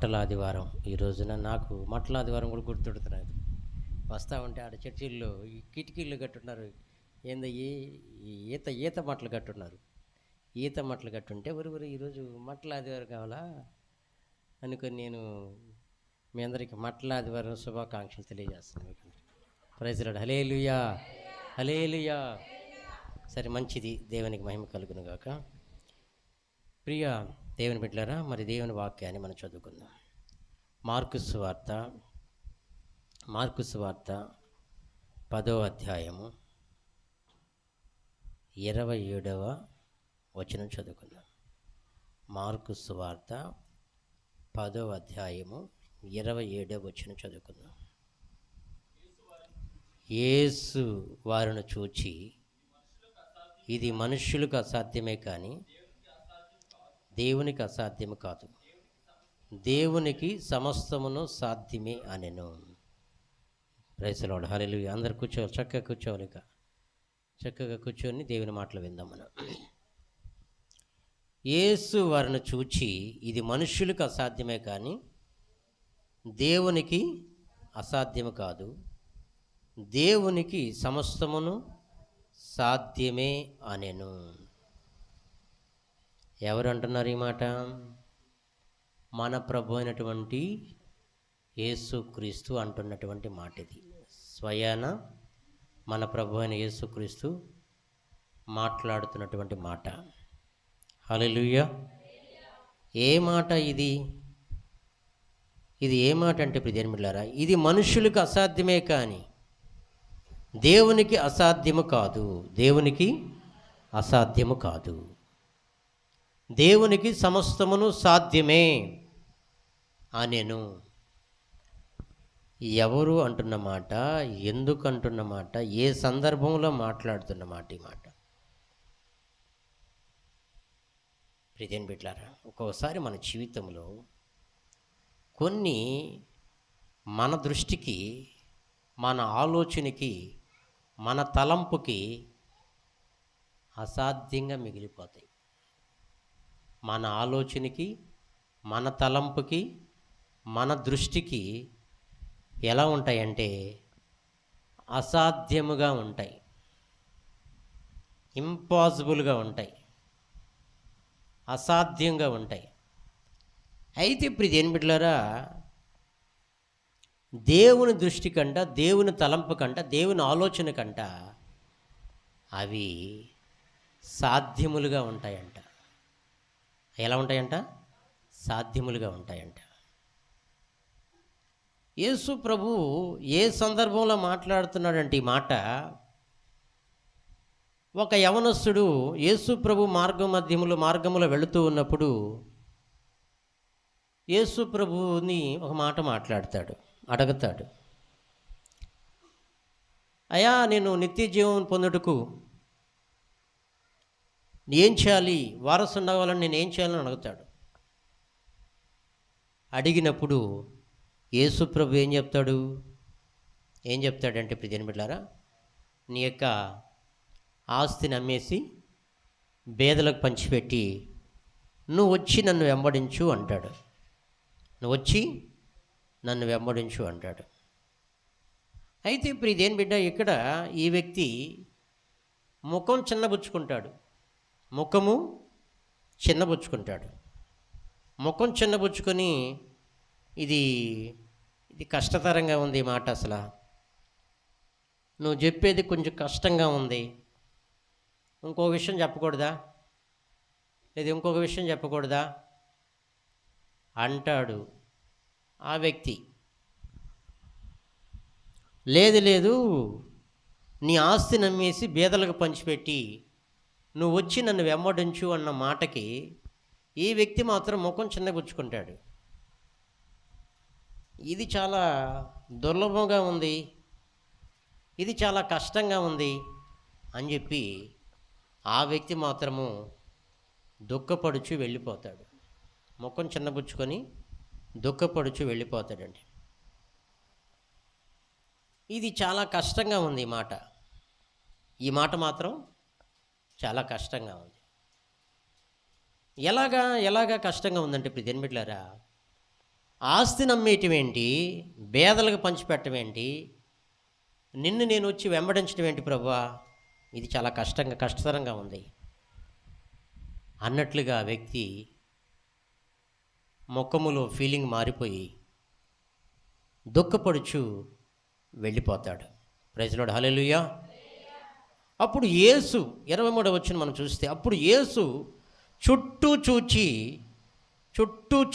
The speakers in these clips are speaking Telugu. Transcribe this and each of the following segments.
మట్టల ఆదివారం ఈ రోజున నాకు మట్టల ఆదివారం కూడా గుర్తుడుతున్నది. వస్తూ ఉంటే ఆడ చర్చిల్లో ఈ కిటికీళ్ళు కట్టున్నారు. ఏందయ్యి ఈ ఈత ఈత మట్టలు కట్టున్నారు. ఈత మట్టలు కట్టుంటే ఒరు ఈరోజు మట్టల ఆదివారం కావాలా అనుకొని నేను మీ అందరికీ మట్టల ఆదివారం శుభాకాంక్షలు తెలియజేస్తున్నాను. మీకు ప్రైజ్ లార్డ్. హల్లెలూయా, హల్లెలూయా. సరే, మంచిది. దేవునికి మహిమ కలుగును గాక. ప్రియ దేవుని బిడ్డలారా, మరి దేవుని వాక్యాన్ని మనం చదువుకుందాం. మార్కు సువార్త 10వ అధ్యాయము 27వ వచనం చదువుకుందాం. మార్కు సువార్త 10వ అధ్యాయము 27వ వచనం చదువుకుందాం. యేసు వారిని చూచి, ఇది మనుష్యులకు అసాధ్యమే కానీ దేవునికి అసాధ్యము కాదు, దేవునికి సమస్తమును సాధ్యమే అనెను. Praise the lord. హల్లెలూయా. అందరు కూర్చోవాలి, చక్కగా కూర్చోవాలి. చక్కగా కూర్చొని దేవుని మాటలు విందాం మనం. యేసు వారిని చూచి, ఇది మనుష్యులకు అసాధ్యమే కానీ దేవునికి అసాధ్యము కాదు, దేవునికి సమస్తమును సాధ్యమే అనెను. ఎవరు అంటున్నారు ఈ మాట? మన ప్రభు అయినటువంటి యేసుక్రీస్తు అంటున్నటువంటి మాట ఇది. స్వయాన మన ప్రభు అయిన యేసుక్రీస్తు మాట్లాడుతున్నటువంటి మాట. హల్లెలూయా. ఏ మాట ఇది? ఇది ఏ మాట అంటే ప్రియమిత్రులారా, ఇది మనుషులకు అసాధ్యమే కానీ దేవునికి అసాధ్యము కాదు, దేవునికి అసాధ్యము కాదు, దేవునికి సమస్తమును సాధ్యమే అనెను. ఎవరు అంటున్న మాట, ఎందుకు అంటున్న మాట, ఏ సందర్భంలో మాట్లాడుతున్న మాట ఈ మాట? ప్రియమైన బిడ్డలారా, ఒక్కోసారి మన జీవితంలో కొన్ని మన దృష్టికి, మన ఆలోచనకి, మన తలంపుకి అసాధ్యంగా మిగిలిపోతాయి. మన ఆలోచనకి, మన తలంపుకి, మన దృష్టికి ఎలా ఉంటాయంటే అసాధ్యముగా ఉంటాయి, ఇంపాసిబుల్గా ఉంటాయి, అసాధ్యంగా ఉంటాయి. అయితే ఇప్పుడు దేని బిడ్డలారా, దేవుని దృష్టి కంట, దేవుని తలంపు కంట, దేవుని ఆలోచన కంట అవి సాధ్యములుగా ఉంటాయంట. ఎలా ఉంటాయంట? సాధ్యములుగా ఉంటాయంట. యేసు ప్రభు ఏ సందర్భంలో మాట్లాడుతున్నాడంటే ఈ మాట, ఒక యవనస్తుడు యేసు ప్రభు మార్గములో వెళుతూ ఉన్నప్పుడు యేసు ప్రభుని ఒక మాట మాట్లాడతాడు, అడుగుతాడు. అయ్యా, నేను నిత్య జీవం పొందుటకు ఏం చేయాలి, వారసుని అవ్వాలని నేను ఏం చేయాలని అడుగుతాడు. అడిగినప్పుడు యేసు ప్రభు ఏం చెప్తాడంటే ప్రియమైన బిడ్డలారా, నీ యొక్క ఆస్తిని అమ్మేసి పేదలకు పంచిపెట్టి నువ్వు వచ్చి నన్ను వెంబడించు అంటాడు. నువ్వు వచ్చి నన్ను వెంబడించు అంటాడు. అయితే ఇప్పుడు ఇదేం బిడ్డ, ఇక్కడ ఈ వ్యక్తి ముఖం చిన్నబుచ్చుకుంటాడు. ముఖం చిన్నబుచ్చుకొని ఇది కష్టతరంగా ఉంది ఈ మాట, అసలు నువ్వు చెప్పేది కొంచెం కష్టంగా ఉంది, ఇంకొక విషయం చెప్పకూడదా, లేదా ఇంకొక విషయం చెప్పకూడదా అంటాడు ఆ వ్యక్తి. లేదు, నీ ఆస్తి నమ్మేసి బీదలకు పంచిపెట్టి నువ్వు వచ్చి నన్ను వెంబడించు అన్న మాటకి ఈ వ్యక్తి మాత్రం ముఖం చిన్నబుచ్చుకుంటాడు. ఇది చాలా దుర్లభంగా ఉంది, ఇది చాలా కష్టంగా ఉంది అని చెప్పి ఆ వ్యక్తి మాత్రము దుఃఖపడుచు వెళ్ళిపోతాడు. ముఖం చిన్నబుచ్చుకొని దుఃఖపడుచు వెళ్ళిపోతాడండి. ఇది చాలా కష్టంగా ఉంది ఈ మాట మాత్రం చాలా కష్టంగా ఉంది. ఎలాగా కష్టంగా ఉందంటే ఇప్పుడు బిడ్డలారా, ఆస్తి నమ్మేయటం ఏంటి, పేదలకు పంచిపెట్టడం ఏంటి, నిన్ను నేను వచ్చి వెంబడించడం ఏంటి ప్రభువా, ఇది చాలా కష్టతరంగా ఉంది అన్నట్లుగా ఆ వ్యక్తి ముఖములో ఫీలింగ్ మారిపోయి దుఃఖపడుచు వెళ్ళిపోతాడు. ప్రైజ్ లార్డ్, హల్లెలూయా. అప్పుడు యేసు 23వ వచనం మనం చూస్తే, అప్పుడు యేసు చుట్టూ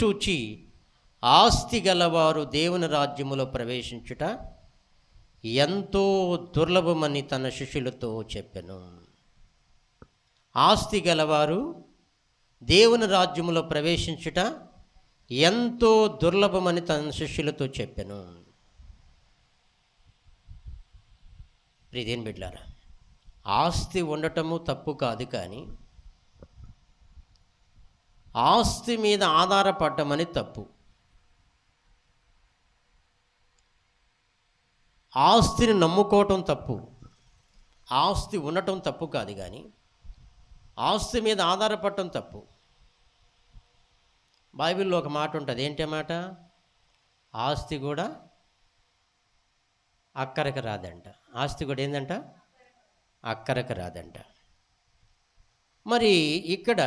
చూచి ఆస్తి గలవారు దేవుని రాజ్యములో ప్రవేశించుట ఎంతో దుర్లభమని తన శిష్యులతో చెప్పెను. ఆస్తి గలవారు దేవుని రాజ్యములో ప్రవేశించుట ఎంతో దుర్లభమని తన శిష్యులతో చెప్పెను. ప్రియదేని బిడ్డలారా, ఆస్తి ఉండటము తప్పు కాదు, కానీ ఆస్తి మీద ఆధారపడటమని తప్పు. ఆస్తిని నమ్ముకోవటం తప్పు. ఆస్తి ఉండటం తప్పు కాదు, కానీ ఆస్తి మీద ఆధారపడటం తప్పు. బైబిల్లో ఒక మాట ఉంటుంది, ఏంటి మాట? ఆస్తి కూడా అక్కరకు రాదంట. ఆస్తి కూడా ఏంటంట? అక్కరకు రాదంట. మరి ఇక్కడ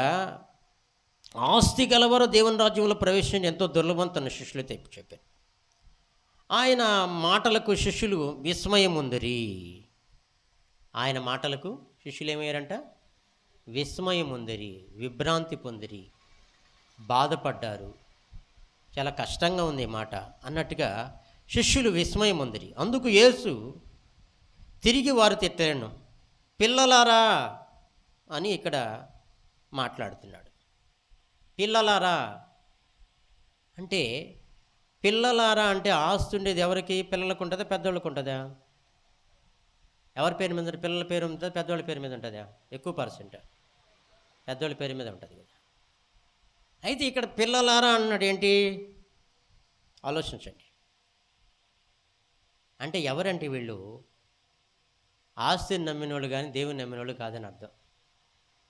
ఆస్తి గలవారు దేవుని రాజ్యంలో ప్రవేశించి ఎంతో దుర్లభం తన శిష్యులు చెప్పారు. ఆయన మాటలకు శిష్యులు విస్మయం ఉందిరి. ఆయన మాటలకు శిష్యులు ఏమయ్యారంట? విస్మయం ఉందిరి, విభ్రాంతి పొందిరి, బాధపడ్డారు. చాలా కష్టంగా ఉంది ఈ మాట అన్నట్టుగా శిష్యులు విస్మయం ఉందిరి. అందుకు యేసు తిరిగి వారు తిట్టాను, పిల్లలారా అని ఇక్కడ మాట్లాడుతున్నాడు. పిల్లలారా అంటే, పిల్లలారా అంటే ఆస్తి ఉండేది ఎవరికి? పిల్లలకు ఉంటుందా, పెద్దవాళ్ళకు ఉంటుందా? ఎవరి పేరు మీద? పిల్లల పేరు ఉంటుందా, పెద్దవాళ్ళ పేరు మీద ఉంటుందా? ఎక్కువ పర్సెంట్ పెద్దవాళ్ళ పేరు మీద ఉంటుంది కదా. అయితే ఇక్కడ పిల్లలారా అన్నాడు ఏంటి? ఆలోచించండి. అంటే ఎవరంటే వీళ్ళు ఆస్తిని నమ్మిన వాళ్ళు కానీ దేవుని నమ్మిన వాళ్ళు కాదని అర్థం.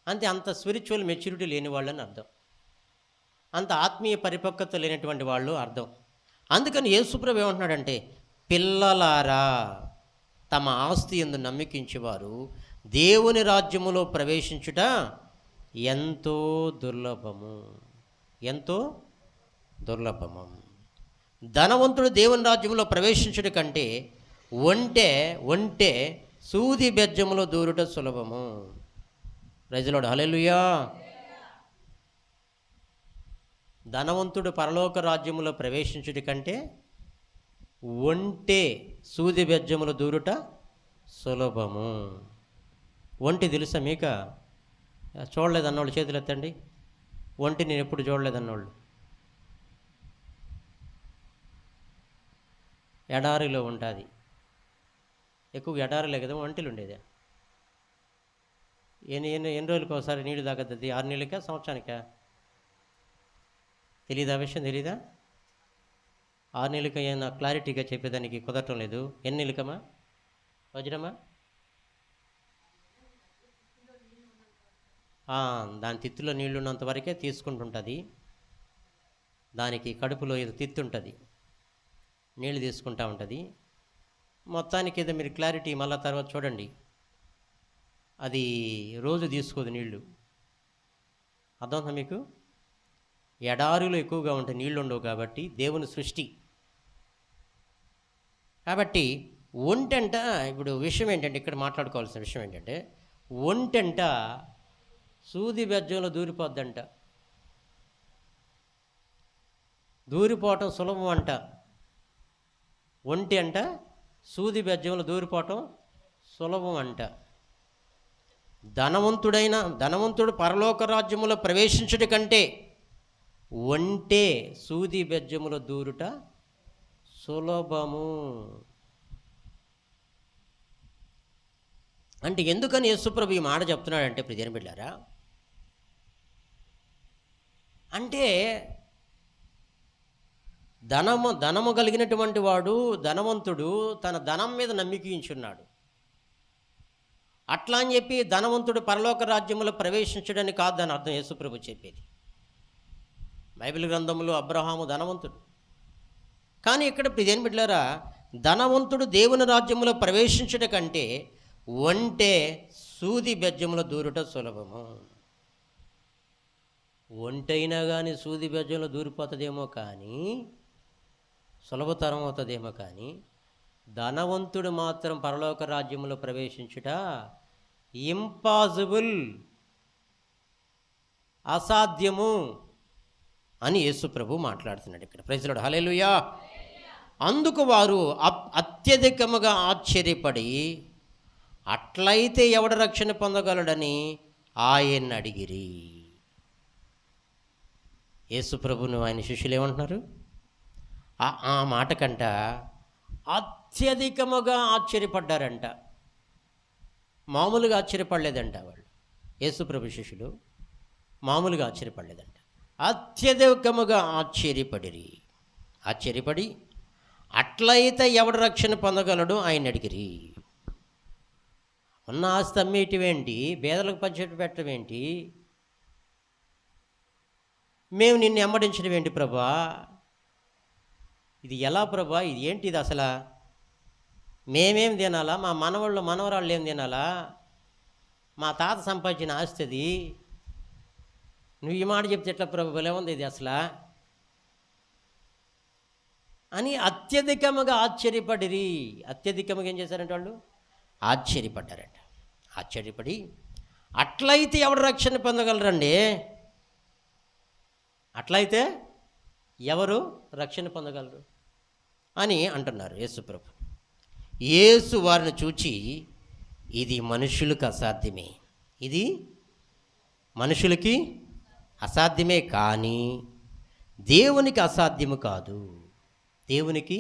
అంత స్పిరిచువల్ మెచ్యూరిటీ లేని వాళ్ళని అర్థం, అంత ఆత్మీయ పరిపక్వత లేనటువంటి వాళ్ళు అర్థం. అందుకని యేసుప్రభు ఏమంటున్నాడంటే, పిల్లలారా, తమ ఆస్తి యందు నమ్మికించేవారు దేవుని రాజ్యములో ప్రవేశించుట ఎంతో దుర్లభము, ఎంతో దుర్లభము. ధనవంతుడు దేవుని రాజ్యంలో ప్రవేశించుట కంటే ఒంటె సూది బెజ్జములో దూరుట సులభము. ప్రైజ్ లార్డ్, హల్లెలూయా. ధనవంతుడు పరలోక రాజ్యములో ప్రవేశించుట కంటే ఒంటె సూది బెజ్జములో దూరుట సులభము. ఒంటి తెలుసా మీక? చూడలేదన్నోళ్ళు చేతులు ఎత్తండి. ఒంటి నేను ఎప్పుడు చూడలేదన్నోళ్ళు. ఎడారిలో ఉంటుంది, ఎక్కువ ఎడారిలే కదా ఒంటెలు ఉండేది. ఎన్ని రోజులకు ఒకసారి నీళ్ళు తాగద్ది? 6 నెలలకా, సంవత్సరానికా? తెలీదా? విషయం తెలీదా? 6 నెలలక ఏమన్నా క్లారిటీగా చెప్పేదానికి కుదరటం లేదు. ఎన్ని నెలలకమ్మా వజ్రమా? దాని తిత్తులో నీళ్ళు ఉన్నంత వరకే తీసుకుంటుంటుంది. దానికి కడుపులో ఏదో తిత్తు ఉంటుంది, నీళ్ళు తీసుకుంటూ ఉంటుంది. మొత్తానికి ఏదో మీరు క్లారిటీ మళ్ళీ తర్వాత చూడండి, అది రోజు తీసుకోదు నీళ్ళు. అర్థమవుతుందా మీకు? ఎడారిలో ఎక్కువగా ఉంటాయి, నీళ్ళు ఉండవు కాబట్టి, దేవుని సృష్టి కాబట్టి. ఒంటెంట ఇప్పుడు విషయం ఏంటంటే, ఇక్కడ మాట్లాడుకోవాల్సిన విషయం ఏంటంటే, ఒంటెంట సూది బెజ్జంలో దూరిపోద్దంట. దూరిపోవటం సులభం అంట. ఒంటి అంట సూది బెజ్జంలో దూరిపోవటం సులభం అంట. ధనవంతుడు పరలోక రాజ్యములో ప్రవేశించుట కంటే ఒంటె సూది బెజ్జములో దూరుట సులభము. అంటే ఎందుకని యేసుప్రభు ఈ మాట చెప్తున్నాడంటే, ప్రియమైన బిడ్డలారా, అంటే ధనము కలిగినటువంటి వాడు, ధనవంతుడు తన ధనం మీద నమ్మికించున్నాడు. అట్లా అని చెప్పి ధనవంతుడు పరలోక రాజ్యములో ప్రవేశించడానికి కాదు దాని అర్థం యేసుప్రభు చెప్పేది. బైబిల్ గ్రంథంలో అబ్రహాము ధనవంతుడు, కానీ ఇక్కడ ప్రియమైన బిడ్డలారా, ధనవంతుడు దేవుని రాజ్యంలో ప్రవేశించుట కంటే ఒంటె సూది బెజ్జంలో దూరుట సులభము. ఒంటైనా కానీ సూది బెజ్జంలో దూరిపోతుందేమో, కానీ సులభతరం అవుతుందేమో, కానీ ధనవంతుడు మాత్రం పరలోక రాజ్యంలో ప్రవేశించుట ఇంపాసిబుల్, అసాధ్యము అని యేసు ప్రభు మాట్లాడుతున్నాడు ఇక్కడ. ప్రైజ్ ది లార్డ్, హల్లెలూయా. అందుకు వారు అత్యధికముగా ఆశ్చర్యపడి, అట్లయితే ఎవడు రక్షణ పొందగలడని ఆయన్ని అడిగిరి. యేసు ప్రభును ఆయన శిష్యులు ఏమంటున్నారు? ఆ మాట కంట అత్యధికముగా ఆశ్చర్యపడ్డారంట. మామూలుగా ఆశ్చర్యపడలేదంట వాళ్ళు. యేసు ప్రభు శిష్యులు మామూలుగా ఆశ్చర్యపడలేదంట, అత్యధికముగా ఆశ్చర్యపడి అట్లయితే ఎవడు రక్షణ పొందగలడు ఆయన అడిగిరి. ఉన్న ఆస్తి అమ్మేటివేంటి, పేదలకు పంచేటి పెట్టవేంటి, మేము నిన్ను వెంబడించడం ఏంటి ప్రభా, ఇది ఎలా ప్రభా, ఇది ఏంటి, ఇది అసలు మేమేం తినాలా, మా మనవరాళ్ళు ఏం తినాలా, మా తాత సంపాదించిన ఆస్తి అది, నువ్వు ఈ మాట చెప్తే ఎట్లా ప్రభు, భలే ఉంది ఇది అసలు అని అత్యధికముగా ఆశ్చర్యపడిరి. అత్యధికముగా ఏం చేశారంటే వాళ్ళు ఆశ్చర్యపడ్డారంట. ఆశ్చర్యపడి అట్లయితే ఎవడు రక్షణ పొందగలరండి, అట్లయితే ఎవరు రక్షణ పొందగలరు అని అంటున్నారు యేసు ప్రభు. యేసు వారిని చూచి, ఇది మనుషులకు అసాధ్యమే, ఇది మనుషులకి అసాధ్యమే, కానీ దేవునికి అసాధ్యము కాదు, దేవునికి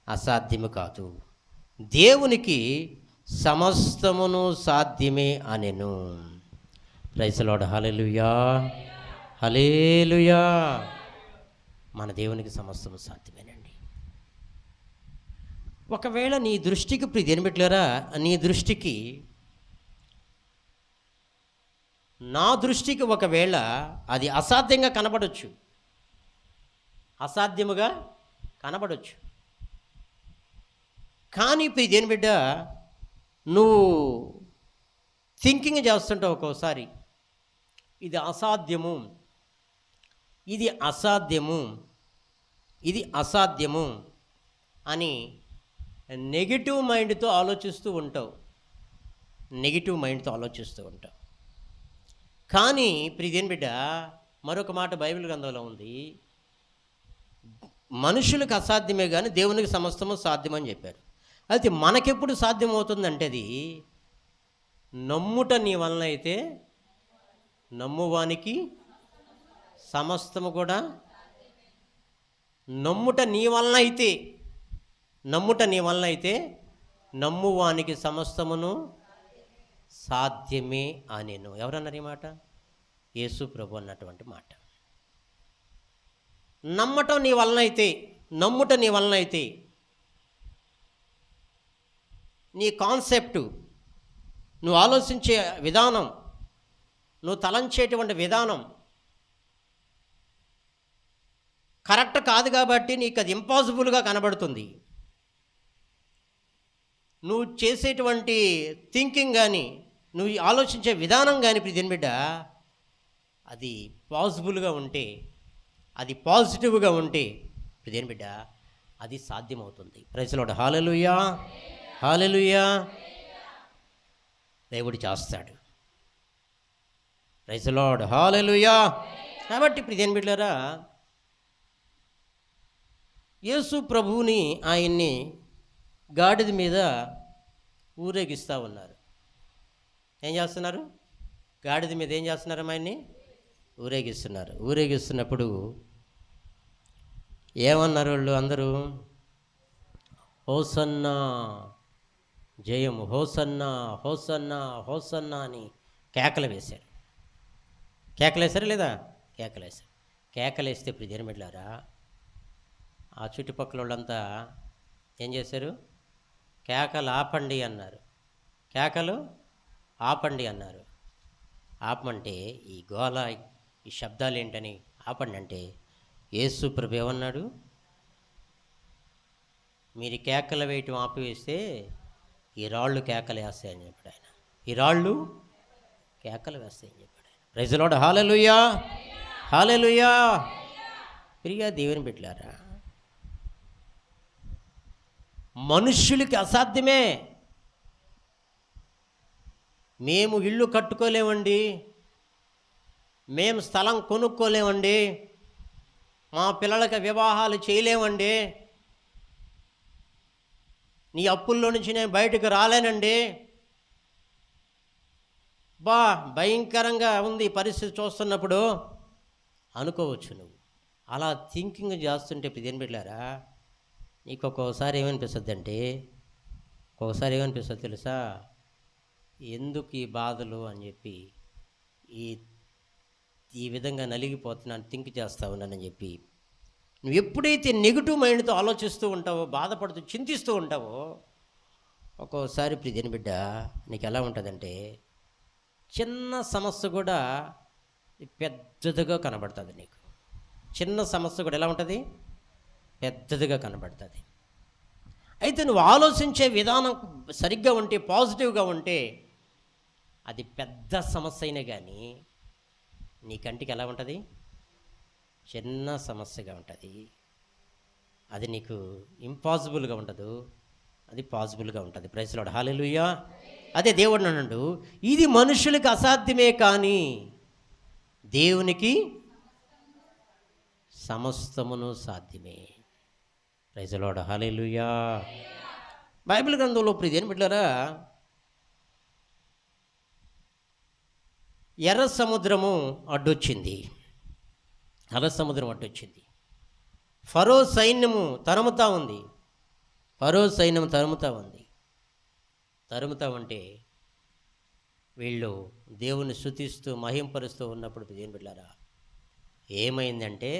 అసాధ్యము కాదు, దేవునికి సమస్తమును సాధ్యమే అనెను. ప్రైజ్ ది లార్డ్, హల్లెలూయా, హల్లెలూయా. మన దేవునికి సమస్తము సాధ్యమేనండి. ఒకవేళ నీ దృష్టికి, ప్రియమైన బిడ్డలారా, నీ దృష్టికి, నా దృష్టికి ఒకవేళ అది అసాధ్యంగా కనబడవచ్చు, అసాధ్యముగా కనబడవచ్చు. కానీ ప్రియమైన బిడ్డ, నువ్వు థింకింగ్ చేస్తుంటావు ఒక్కోసారి, ఇది అసాధ్యము, ఇది అసాధ్యము, ఇది అసాధ్యము అని నెగిటివ్ మైండ్తో ఆలోచిస్తూ ఉంటావు, నెగిటివ్ మైండ్తో ఆలోచిస్తూ ఉంటావు. కానీ ప్రియమైన బిడ్డ, మరొక మాట బైబిల్ గ్రంథంలో ఉంది, మనుషులకు అసాధ్యమే కానీ దేవునికి సమస్తము సాధ్యమని చెప్పారు. అయితే మనకెప్పుడు సాధ్యమవుతుందంటే, అది నమ్ముట నీ వలన అయితే నమ్మువానికి సమస్తము కూడా, నమ్ముట నీ వలన అయితే, నమ్ముట నీ వలన అయితే నమ్మువానికి సమస్తమును సాధ్యమే అనెను. ఎవరన్నారు ఈ మాట? యేసు ప్రభు అన్నటువంటి మాట. నమ్మటం నీ వలన అయితే, నమ్ముట నీ వలన అయితే, నీ కాన్సెప్టు, నువ్వు ఆలోచించే విధానం, నువ్వు తలంచేటువంటి విధానం కరెక్ట్ కాదు కాబట్టి నీకు అది ఇంపాసిబుల్గా కనబడుతుంది. నువ్వు చేసేటువంటి థింకింగ్ కానీ, నువ్వు ఆలోచించే విధానం కానీ ప్రియమైన బిడ్డ, అది పాసిబుల్గా ఉంటే, అది పాజిటివ్గా ఉంటే ప్రియమైన బిడ్డ, అది సాధ్యమవుతుంది. ప్రైజ్ ది లార్డ్, హల్లెలూయా, హల్లెలూయా. దేవుడు చేస్తాడు. ప్రైజ్ ది లార్డ్, హల్లెలూయా. కాబట్టి ప్రియమైన బిడ్డలారా, యేసు ప్రభువుని, ఆయన్ని గాడిద మీద ఊరేగిస్తూ ఉన్నారు. ఏం చేస్తున్నారు? గాడిద మీద ఏం చేస్తున్నారు? ఆయన్ని ఊరేగిస్తున్నారు. ఊరేగిస్తున్నప్పుడు ఏమన్నారు వాళ్ళు అందరూ? హోసన్నా, జయము, హోసన్నా, హోసన్నా, హోసన్నా అని కేకలు వేశారు. కేకలేశారా లేదా? కేకలేశారు. కేకలేస్తే ప్రియమైన బిడ్డలారా, ఆ చుట్టుపక్కల వాళ్ళంతా ఏం చేశారు? కేకలు ఆపండి అన్నారు. కేకలు ఆపండి అన్నారు. ఆపమంటే ఈ గోల, ఈ శబ్దాలు ఏంటని ఆపండి అంటే యేసు ప్రభు ఏమన్నాడు? మీరు కేకలు వేయటం ఆపివేస్తే ఈ రాళ్ళు కేకలు వేస్తాయని చెప్పాడు ఆయన. ఈ రాళ్ళు కేకలు వేస్తాయని చెప్పాడు ఆయన. Praise the lord. Hallelujah, hallelujah. ప్రియ దేవుని బిడ్డలారా, మనుష్యులకి అసాధ్యమే. మేము ఇల్లు కట్టుకోలేమండి, మేము స్థలం కొనుక్కోలేమండి, మా పిల్లలకి వివాహాలు చేయలేమండి, నీ అప్పుల్లో నుంచి నేను బయటకు రాలేనండి, భయంకరంగా ఉంది పరిస్థితి చూస్తున్నప్పుడు అనుకోవచ్చు. నువ్వు అలా థింకింగ్ చేస్తుంటే దేని బిడ్డలారా, నీకు ఒక్కొక్కసారి ఏమనిపిస్తుంది అంటే, ఒక్కొక్కసారి ఏమనిపిస్తుంది తెలుసా, ఎందుకు ఈ బాధలు అని చెప్పి ఈ విధంగా నలిగిపోతున్నాను, థింక్ చేస్తా ఉన్నానని చెప్పి నువ్వు ఎప్పుడైతే నెగిటివ్ మైండ్తో ఆలోచిస్తూ ఉంటావో, బాధపడుతూ చింతిస్తూ ఉంటావో, ఒక్కోసారి ప్రియని బిడ్డ నీకు ఎలా ఉంటుందంటే, చిన్న సమస్య కూడా పెద్దదిగా కనబడుతుంది. నీకు చిన్న సమస్య కూడా ఎలా ఉంటుంది, పెద్దదిగా కనబడుతుంది. అయితే నువ్వు ఆలోచించే విధానం సరిగ్గా ఉంటే, పాజిటివ్గా ఉంటే, అది పెద్ద సమస్య అయినా కానీ నీ కంటికి ఎలా ఉంటుంది, చిన్న సమస్యగా ఉంటుంది. అది నీకు ఇంపాసిబుల్గా ఉండదు, అది పాసిబుల్గా ఉంటుంది. Praise the lord. హల్లెలూయా. అదే దేవుడు అన్నాడు, ఇది మనుషులకు అసాధ్యమే కానీ దేవునికి సమస్తమును సాధ్యమే. Praise the lord. Hallelujah. Bible గ్రంథంలో ప్రియని బిడ్డలారా, ఎర్ర సముద్రము అడ్డొచ్చింది. ఎర్ర సముద్రం అడ్డొచ్చింది. ఫరో సైన్యము తరుముతా ఉంది. ఫరో సైన్యం తరుముతా ఉంది. తరుముతా ఉంటే వీళ్ళు దేవుని స్తుతిస్తూ మహింపరుస్తూ ఉన్నప్పుడు ప్రియని బిడ్డలారా, ఏమైందంటే,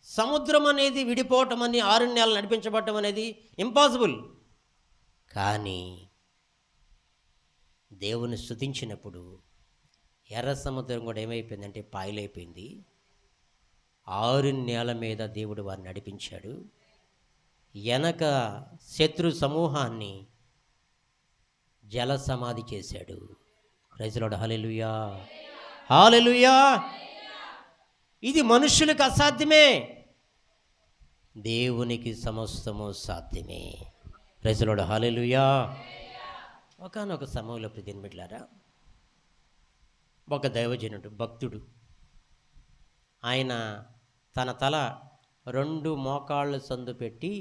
సముద్రం అనేది విడిపోవటం అని, 6 నెలలు నడిపించబడటం అనేది ఇంపాసిబుల్. కానీ దేవుని స్తుతించినప్పుడు ఎర్ర సముద్రం కూడా ఏమైపోయిందంటే పాయలైపోయింది. 6 నెలల మీద దేవుడు వారిని నడిపించాడు. వెనక శత్రు సమూహాన్ని జల సమాధి చేశాడు. Praise the lord. Hallelujah, hallelujah. ఇది మనుషులకు అసాధ్యమే, దేవునికి సమస్తము సాధ్యమే. Praise the lord. హల్లెలూయా. ఒకానొక సమయంలో ప్రియని బిడ్డలారా, ఒక దైవజనుడు, భక్తుడు, ఆయన తన తల 2 మోకాళ్ళు సందు పెట్టి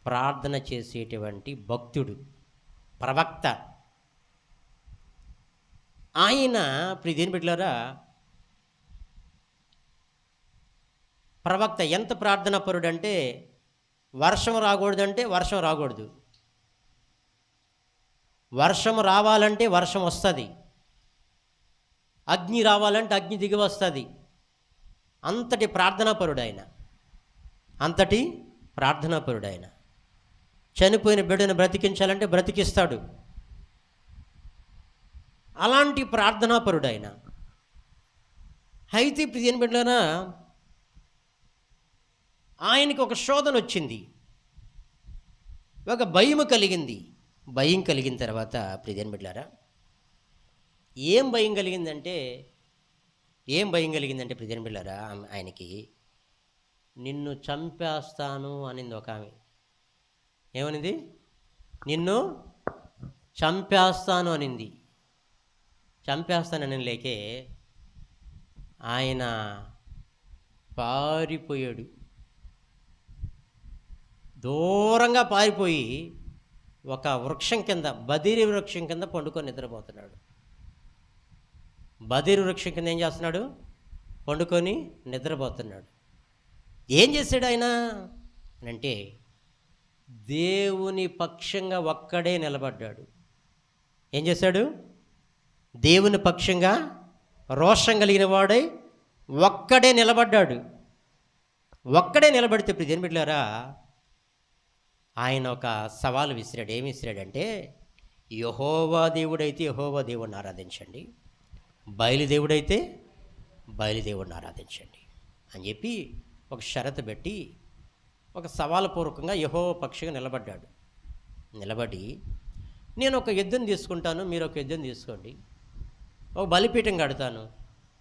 ప్రార్థన చేసేటువంటి భక్తుడు, ప్రవక్త. ఆయన ప్రియని బిడ్డలారా, ప్రవక్త ఎంత ప్రార్థనా పరుడు అంటే, వర్షం రాకూడదంటే వర్షం రాకూడదు, వర్షం రావాలంటే వర్షం వస్తుంది, అగ్ని రావాలంటే అగ్ని దిగి వస్తుంది. అంతటి ప్రార్థనాపరుడు ఆయన, అంతటి ప్రార్థనాపరుడు ఆయన. చనిపోయిన బిడ్డను బ్రతికించాలంటే బ్రతికిస్తాడు. అలాంటి ప్రార్థనాపరుడు ఆయన. అయితే ప్రియని బిడ్డలారా, ఆయనకి ఒక శోధన వచ్చింది, ఒక భయం కలిగింది. భయం కలిగిన తర్వాత ప్రియని బిడ్డలారా, ఏం భయం కలిగిందంటే ప్రియని బిడ్డలారా, ఆయనకి నిన్ను చంపేస్తాను అనింది ఒక ఆమె. ఏమనింది? నిన్ను చంపేస్తాను అనింది. చంపేస్తానని లేకే ఆయన పారిపోయాడు. దూరంగా పారిపోయి ఒక వృక్షం కింద, బదిరి వృక్షం కింద పండుకొని నిద్రపోతున్నాడు. బదిరి వృక్షం కింద ఏం చేస్తున్నాడు? పండుకొని నిద్రపోతున్నాడు. ఏం చేశాడు ఆయన అంటే, దేవుని పక్షంగా ఒక్కడే నిలబడ్డాడు. ఏం చేశాడు? దేవుని పక్షంగా రోషం కలిగిన వాడై ఒక్కడే నిలబడ్డాడు. ఒక్కడే నిలబడితే ప్రియని బిడ్డలారా, ఆయన ఒక సవాలు విసిరాడు. ఏమి విసిరాడంటే, యెహోవా దేవుడైతే యెహోవా దేవుడిని ఆరాధించండి, బయలుదేవుడైతే బయలుదేవుడిని ఆరాధించండి అని చెప్పి ఒక షరతు పెట్టి ఒక సవాలుపూర్వకంగా యెహోవా పక్షిగా నిలబడ్డాడు. నిలబడి, నేను ఒక ఎద్దుని తీసుకుంటాను, మీరు ఒక ఎద్దుని తీసుకోండి, ఒక బలిపీఠం కడతాను,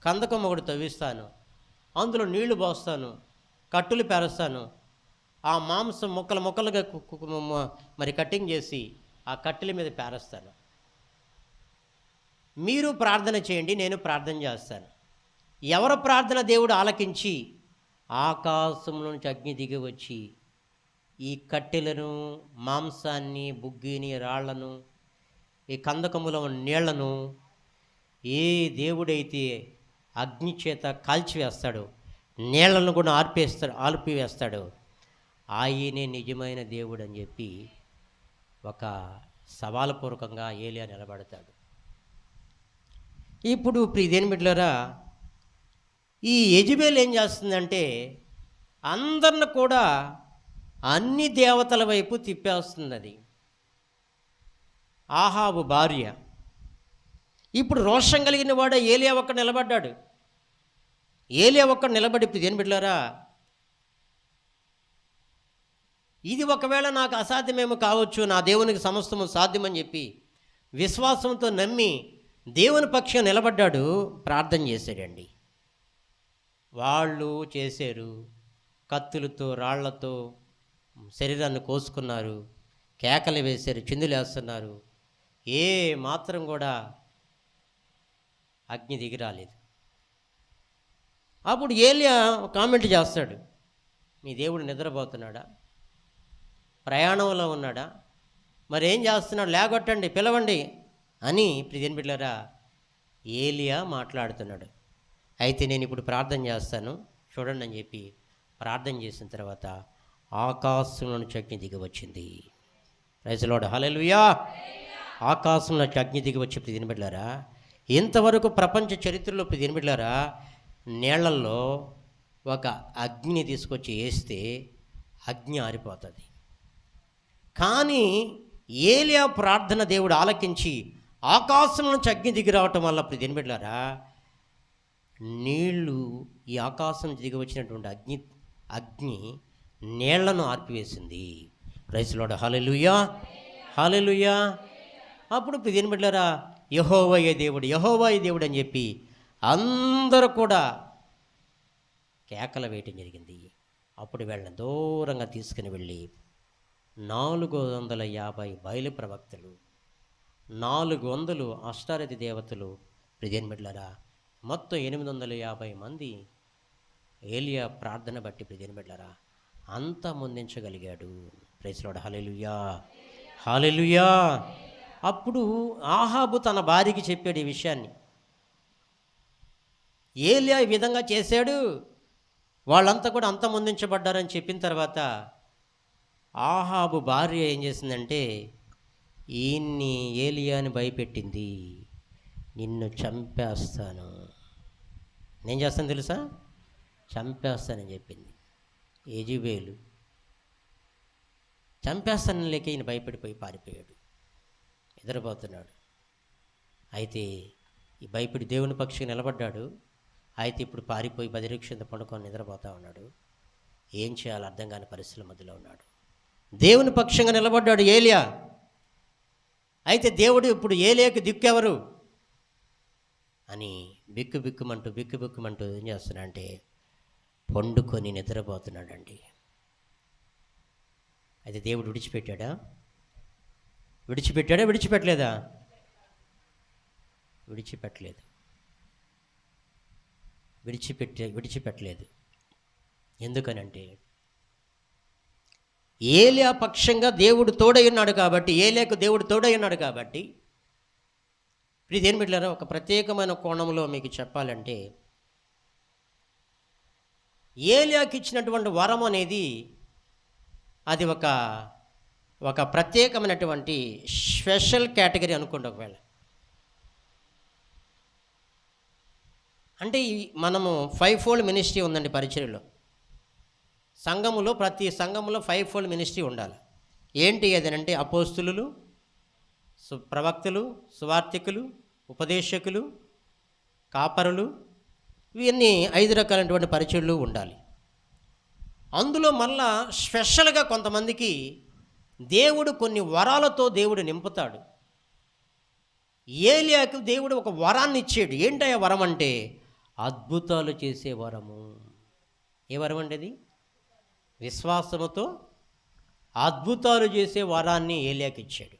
కందకం ఒకటి తవ్విస్తాను, అందులో నీళ్లు పోస్తాను, కట్టులు పేరుస్తాను, ఆ మాంసం ముక్కలు ముక్కలుగా మరి కటింగ్ చేసి ఆ కట్టెల మీద పేరుస్తాను, మీరు ప్రార్థన చేయండి, నేను ప్రార్థన చేస్తాను. ఎవరి ప్రార్థన దేవుడు ఆలకించి ఆకాశంలో నుంచి అగ్ని దిగి వచ్చి ఈ కట్టెలను, మాంసాన్ని, బుగ్గిని, రాళ్లను, ఈ కందకములో నీళ్లను ఏ దేవుడైతే అగ్ని చేత కాల్చివేస్తాడో, నీళ్లను కూడా ఆర్పివేస్తాడో ఆయనే నిజమైన దేవుడు అని చెప్పి ఒక సవాలుపూర్వకంగా ఏలియా నిలబడతాడు. ఇప్పుడు ప్రియదేని బిడ్డలారా, ఈ యెజెబెల్ ఏం చేస్తుందంటే అందరిని కూడా అన్ని దేవతల వైపు తిప్పేస్తుంది. అది ఆహాబు భార్య. ఇప్పుడు రోషం కలిగిన వాడు ఏలియా ఒక్కడ నిలబడ్డాడు. ఏలియా ఒక్కడ నిలబడి, ప్రియదేని బిడ్డలారా, ఇది ఒకవేళ నాకు అసాధ్యమేమో కావచ్చు, నా దేవునికి సమస్తము సాధ్యమని చెప్పి విశ్వాసంతో నమ్మి దేవుని పక్షం నిలబడ్డాడు. ప్రార్థన చేశాడండి. వాళ్ళు చేశారు, కత్తులతో రాళ్లతో శరీరాన్ని కోసుకున్నారు, కేకలు వేశారు, చిందులు వేస్తున్నారు. ఏ మాత్రం కూడా అగ్ని దిగి రాలేదు. అప్పుడు ఏలియా కామెంట్ చేస్తాడు, మీ దేవుడు నిద్రపోతున్నాడా, ప్రయాణంలో ఉన్నాడా, మరేం చేస్తున్నాడు, లేగొట్టండి, పిలవండి అని ప్రియదేని బిడ్డలారా ఏలియా మాట్లాడుతున్నాడు. అయితే నేను ఇప్పుడు ప్రార్థన చేస్తాను చూడండి అని చెప్పి ప్రార్థన చేసిన తర్వాత ఆకాశంలో నుంచి అగ్ని దిగి వచ్చింది. ప్రైజ్ లార్డ్, హల్లెలూయా. ఆకాశంలో నుంచి అగ్ని దిగి వచ్చి ప్రియదేని బిడ్డలారా, ఇంతవరకు ప్రపంచ చరిత్రలో ప్రియదేని బిడ్డలారా నీళ్లలో ఒక అగ్నిని తీసుకొచ్చి వేస్తే అగ్ని ఆరిపోతుంది. కానీ ఏలియా ప్రార్థన దేవుడు ఆలకించి ఆకాశం నుంచి అగ్ని దిగి రావటం వల్ల ప్రియదేని బిడ్డలారా నీళ్లు, ఈ ఆకాశం దిగి వచ్చినటువంటి అగ్ని నీళ్లను ఆర్పివేసింది. ప్రైజ్ లార్డ్, హల్లెలూయా, హల్లెలూయా. అప్పుడు ప్రియదేని బిడ్డలారా యెహోవాయే దేవుడు, యెహోవాయే దేవుడు అని చెప్పి అందరూ కూడా కేకలు వేయటం జరిగింది. అప్పుడు వీళ్ళని దూరంగా తీసుకుని వెళ్ళి 450 బయలు ప్రవక్తలు, 400 అష్టారథి దేవతలు, ప్రియదేని బిడ్డలారా మొత్తం 850 మంది ఏలియా ప్రార్థన బట్టి ప్రియదేని బిడ్డలారా అంతా ముందించగలిగాడు. ప్రైజ్ లార్డ్, హల్లెలూయా, హల్లెలూయా. అప్పుడు ఆహాబు తన భార్యకి చెప్పాడు ఈ విషయాన్ని. ఏలియా ఈ విధంగా చేశాడు, వాళ్ళంతా కూడా అంత ముందించబడ్డారని చెప్పిన తర్వాత ఆహాబు భార్య ఏం చేసిందంటే ఈయన్ని ఏలియాని భయపెట్టింది, నిన్ను చంపేస్తాను, నేను చేస్తాను తెలుసా, చంపేస్తానని చెప్పింది. యెజెబెలు చంపేస్తానని లేక ఈయన భయపడిపోయి పారిపోయాడు, నిద్రపోతున్నాడు. అయితే ఈ భయపడి దేవుని పక్షిగా నిలబడ్డాడు. అయితే ఇప్పుడు పారిపోయి బదిరీక్షంతో పడుకొని నిద్రపోతూ ఉన్నాడు. ఏం చేయాలో అర్థం కాని పరిస్థితుల మధ్యలో ఉన్నాడు. దేవుని పక్షంగా నిలబడ్డాడు ఏలియా. అయితే దేవుడు ఇప్పుడు ఏలియాకి దిక్కెవరు అని బిక్కుమంటూ ఏం చేస్తున్నాడంటే పండుకొని నిద్రపోతున్నాడండి. అయితే దేవుడు విడిచిపెట్టాడా, విడిచిపెట్టలేదా? విడిచిపెట్టలేదు. ఎందుకనంటే ఏలియా పక్షంగా దేవుడు తోడై ఉన్నాడు కాబట్టి, ఏలియాకు దేవుడు తోడై ఉన్నాడు కాబట్టి. ప్రియదేని బిడ్డలారా, ఒక ప్రత్యేకమైన కోణంలో మీకు చెప్పాలంటే ఏలియాకి ఇచ్చినటువంటి వరం అనేది అది ఒక ప్రత్యేకమైనటువంటి స్పెషల్ కేటగిరీ అనుకోండి. ఒకవేళ అంటే మనము 5-fold మినిస్ట్రీ ఉందండి పరిచర్యలో. సంఘములో ప్రతి సంఘములో 5-fold మినిస్ట్రీ ఉండాలి. ఏంటి అదేనంటే అపోస్తులు, ప్రవక్తలు, సువార్తికులు, ఉపదేశకులు, కాపరులు, ఇవన్నీ 5 రకాలైనటువంటి పరిచర్యలు ఉండాలి. అందులో మళ్ళా స్పెషల్గా కొంతమందికి దేవుడు కొన్ని వరాలతో దేవుడు నింపుతాడు. ఏలియాకు దేవుడు ఒక వరాన్ని ఇచ్చాడు. ఏంటయ్యా వరం అంటే అద్భుతాలు చేసే వరము. ఏ వరం అండి అది? విశ్వాసముతో అద్భుతాలు చేసే వరాన్ని ఏలియాకి ఇచ్చాడు.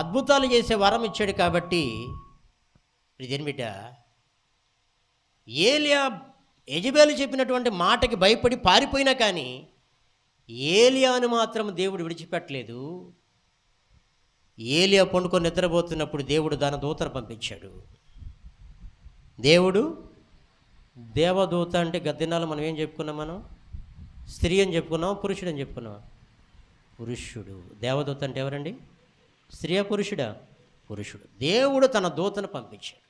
అద్భుతాలు చేసే వరం ఇచ్చాడు కాబట్టి దీని బిడ్డ ఏలియా యెజెబెలు చెప్పినటువంటి మాటకి భయపడి పారిపోయినా కానీ ఏలియాను మాత్రం దేవుడు విడిచిపెట్టలేదు. ఏలియా పండుకొని నిద్రపోతున్నప్పుడు దేవుడు దాని దూతను పంపించాడు. దేవుడు దేవదూత అంటే గద్దినాలు మనం ఏం చెప్పుకున్నాం? మనం స్త్రీ అని చెప్పుకున్నాం, పురుషుడు అని చెప్పుకున్నాం. పురుషుడు. దేవదూత అంటే ఎవరండి? స్త్రీయా పురుషుడా? పురుషుడు. దేవుడు తన దూతను పంపించాడు.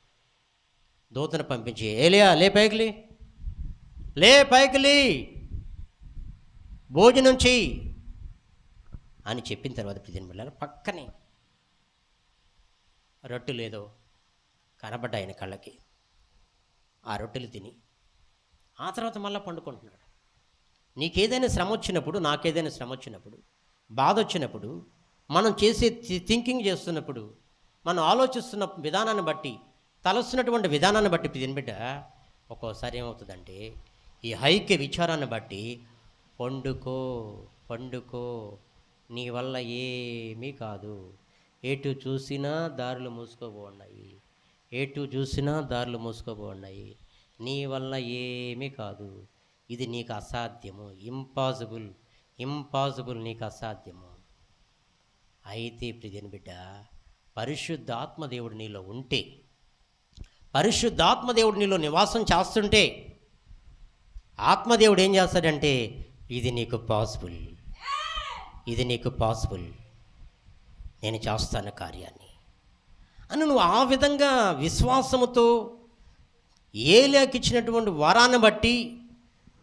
దూతను పంపించి ఏలియా లే పైకిలి, లే పైకిలి, భోజనం చెయ్యి అని చెప్పిన తర్వాత ప్రియమైన పక్కనే రొట్టెలు ఏదో కనబడ్డాయి ఆయన కళ్ళకి. ఆ రొట్టెలు తిని ఆ తర్వాత మళ్ళీ పండుకుంటున్నాడు. నీకేదైనా శ్రమ వచ్చినప్పుడు, నాకేదైనా శ్రమ వచ్చినప్పుడు, బాధ వచ్చినప్పుడు, మనం చేసే థింకింగ్ చేస్తున్నప్పుడు, మనం ఆలోచిస్తున్న విధానాన్ని బట్టి, తలస్తున్నటువంటి విధానాన్ని బట్టి తినబిడ్డ ఒక్కోసారి ఏమవుతుందంటే ఈ ఐక్య విచారాన్ని బట్టి పండుకో పండుకో, నీ వల్ల ఏమీ కాదు, ఎటు చూసినా దారులు మూసుకోబోన్నాయి, ఎటు చూసినా దారులు మూసుకోబోన్నాయి, నీ వల్ల ఏమీ కాదు, ఇది నీకు అసాధ్యము, ఇంపాసిబుల్, ఇంపాసిబుల్, నీకు అసాధ్యము. అయితే ప్రియని బిడ్డ పరిశుద్ధాత్మ దేవుడు నీలో ఉంటే, పరిశుద్ధాత్మ దేవుడు నీలో నివాసం చేస్తుంటే ఆత్మదేవుడు ఏం చేస్తాడంటే ఇది నీకు పాసిబుల్, ఇది నీకు పాసిబుల్, నేను చేస్తాను కార్యాన్ని అని నువ్వు ఆ విధంగా విశ్వాసముతో ఏలియాకి ఇచ్చినటువంటి వరాన్ని బట్టి,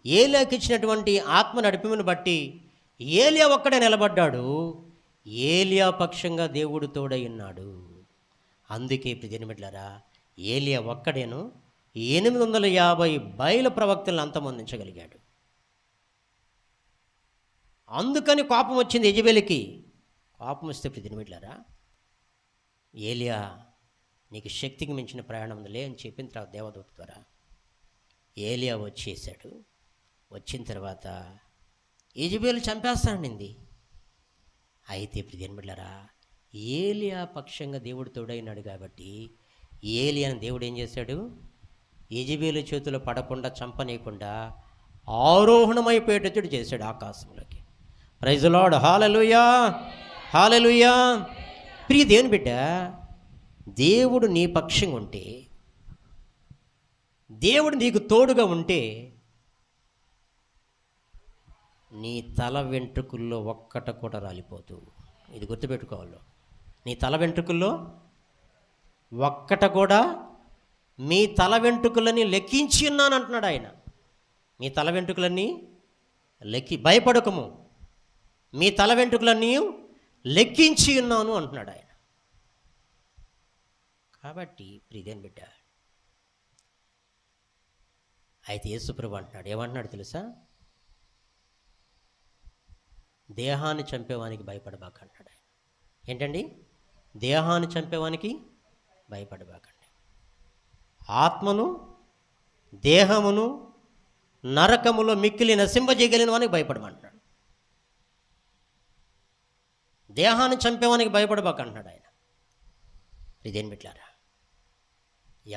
ఏలియాకి ఇచ్చినటువంటి ఆత్మ నడిపిమని బట్టి ఏలియా ఒక్కడే నిలబడ్డాడు. ఏలియా పక్షంగా దేవుడు తోడై ఉన్నాడు. అందుకే ప్రియమిట్లరా ఏలియా ఒక్కడేను 850 బయలు ప్రవక్తలను అంతమొందించగలిగాడు. అందుకని కోపం వచ్చింది యెజెబెలుకి. కోపం వస్తే ప్రియమిట్లరా ఏలియా నీకు శక్తికి మించిన ప్రయాణం ఉందిలే అని చెప్పిన తర్వాత దేవదూత ద్వారా ఏలియా వచ్చేసాడు. వచ్చిన తర్వాత యెజెబెలు చంపేస్తానండి. అయితే ప్రియమిట్లరా ఏలియా పక్షంగా దేవుడు తోడైనాడు కాబట్టి ఏలియాని దేవుడు ఏం చేశాడు? యెజెబెలు చేతిలో పడకుండా, చంపనీయకుండా ఆరోహణమైపోయేటట్టు చేశాడు ఆకాశంలోకి. Praise the lord. Hallelujah, hallelujah. ప్రియ దేవుని బిడ్డ, దేవుడు నీ పక్షంగా ఉంటే, దేవుడు నీకు తోడుగా ఉంటే నీ తల వెంట్రుకల్లో ఒక్కట కూడా రాలిపోతూ. ఇది గుర్తుపెట్టుకోవాలి. నీ తల వెంట్రుకల్లో ఒక్కట కూడా, మీ తల వెంట్రుకలని లెక్కించి ఉన్నాను అంటున్నాడు ఆయన. మీ తల వెంట్రుకలన్నీ భయపడకము, మీ తల వెంట్రుకలన్నీ లెక్కించి ఉన్నాను అంటున్నాడు ఆయన. కాబట్టి ప్రియదేని బిడ్డ, అయితే యేసుప్రభు అంటున్నాడు, ఏమంటున్నాడు తెలుసా? దేహాన్ని చంపేవానికి భయపడబాక అంటాడు ఆయన. ఏంటండి? దేహాన్ని చంపేవానికి భయపడబాకండి, ఆత్మను దేహమును నరకములో మిక్కిలి నశింపజేయగలిగిన వానికి భయపడమంటున్నాడు. దేహాన్ని చంపేవానికి భయపడబాకంటున్నాడు ఆయన. ఇదేం బిడ్డలారా,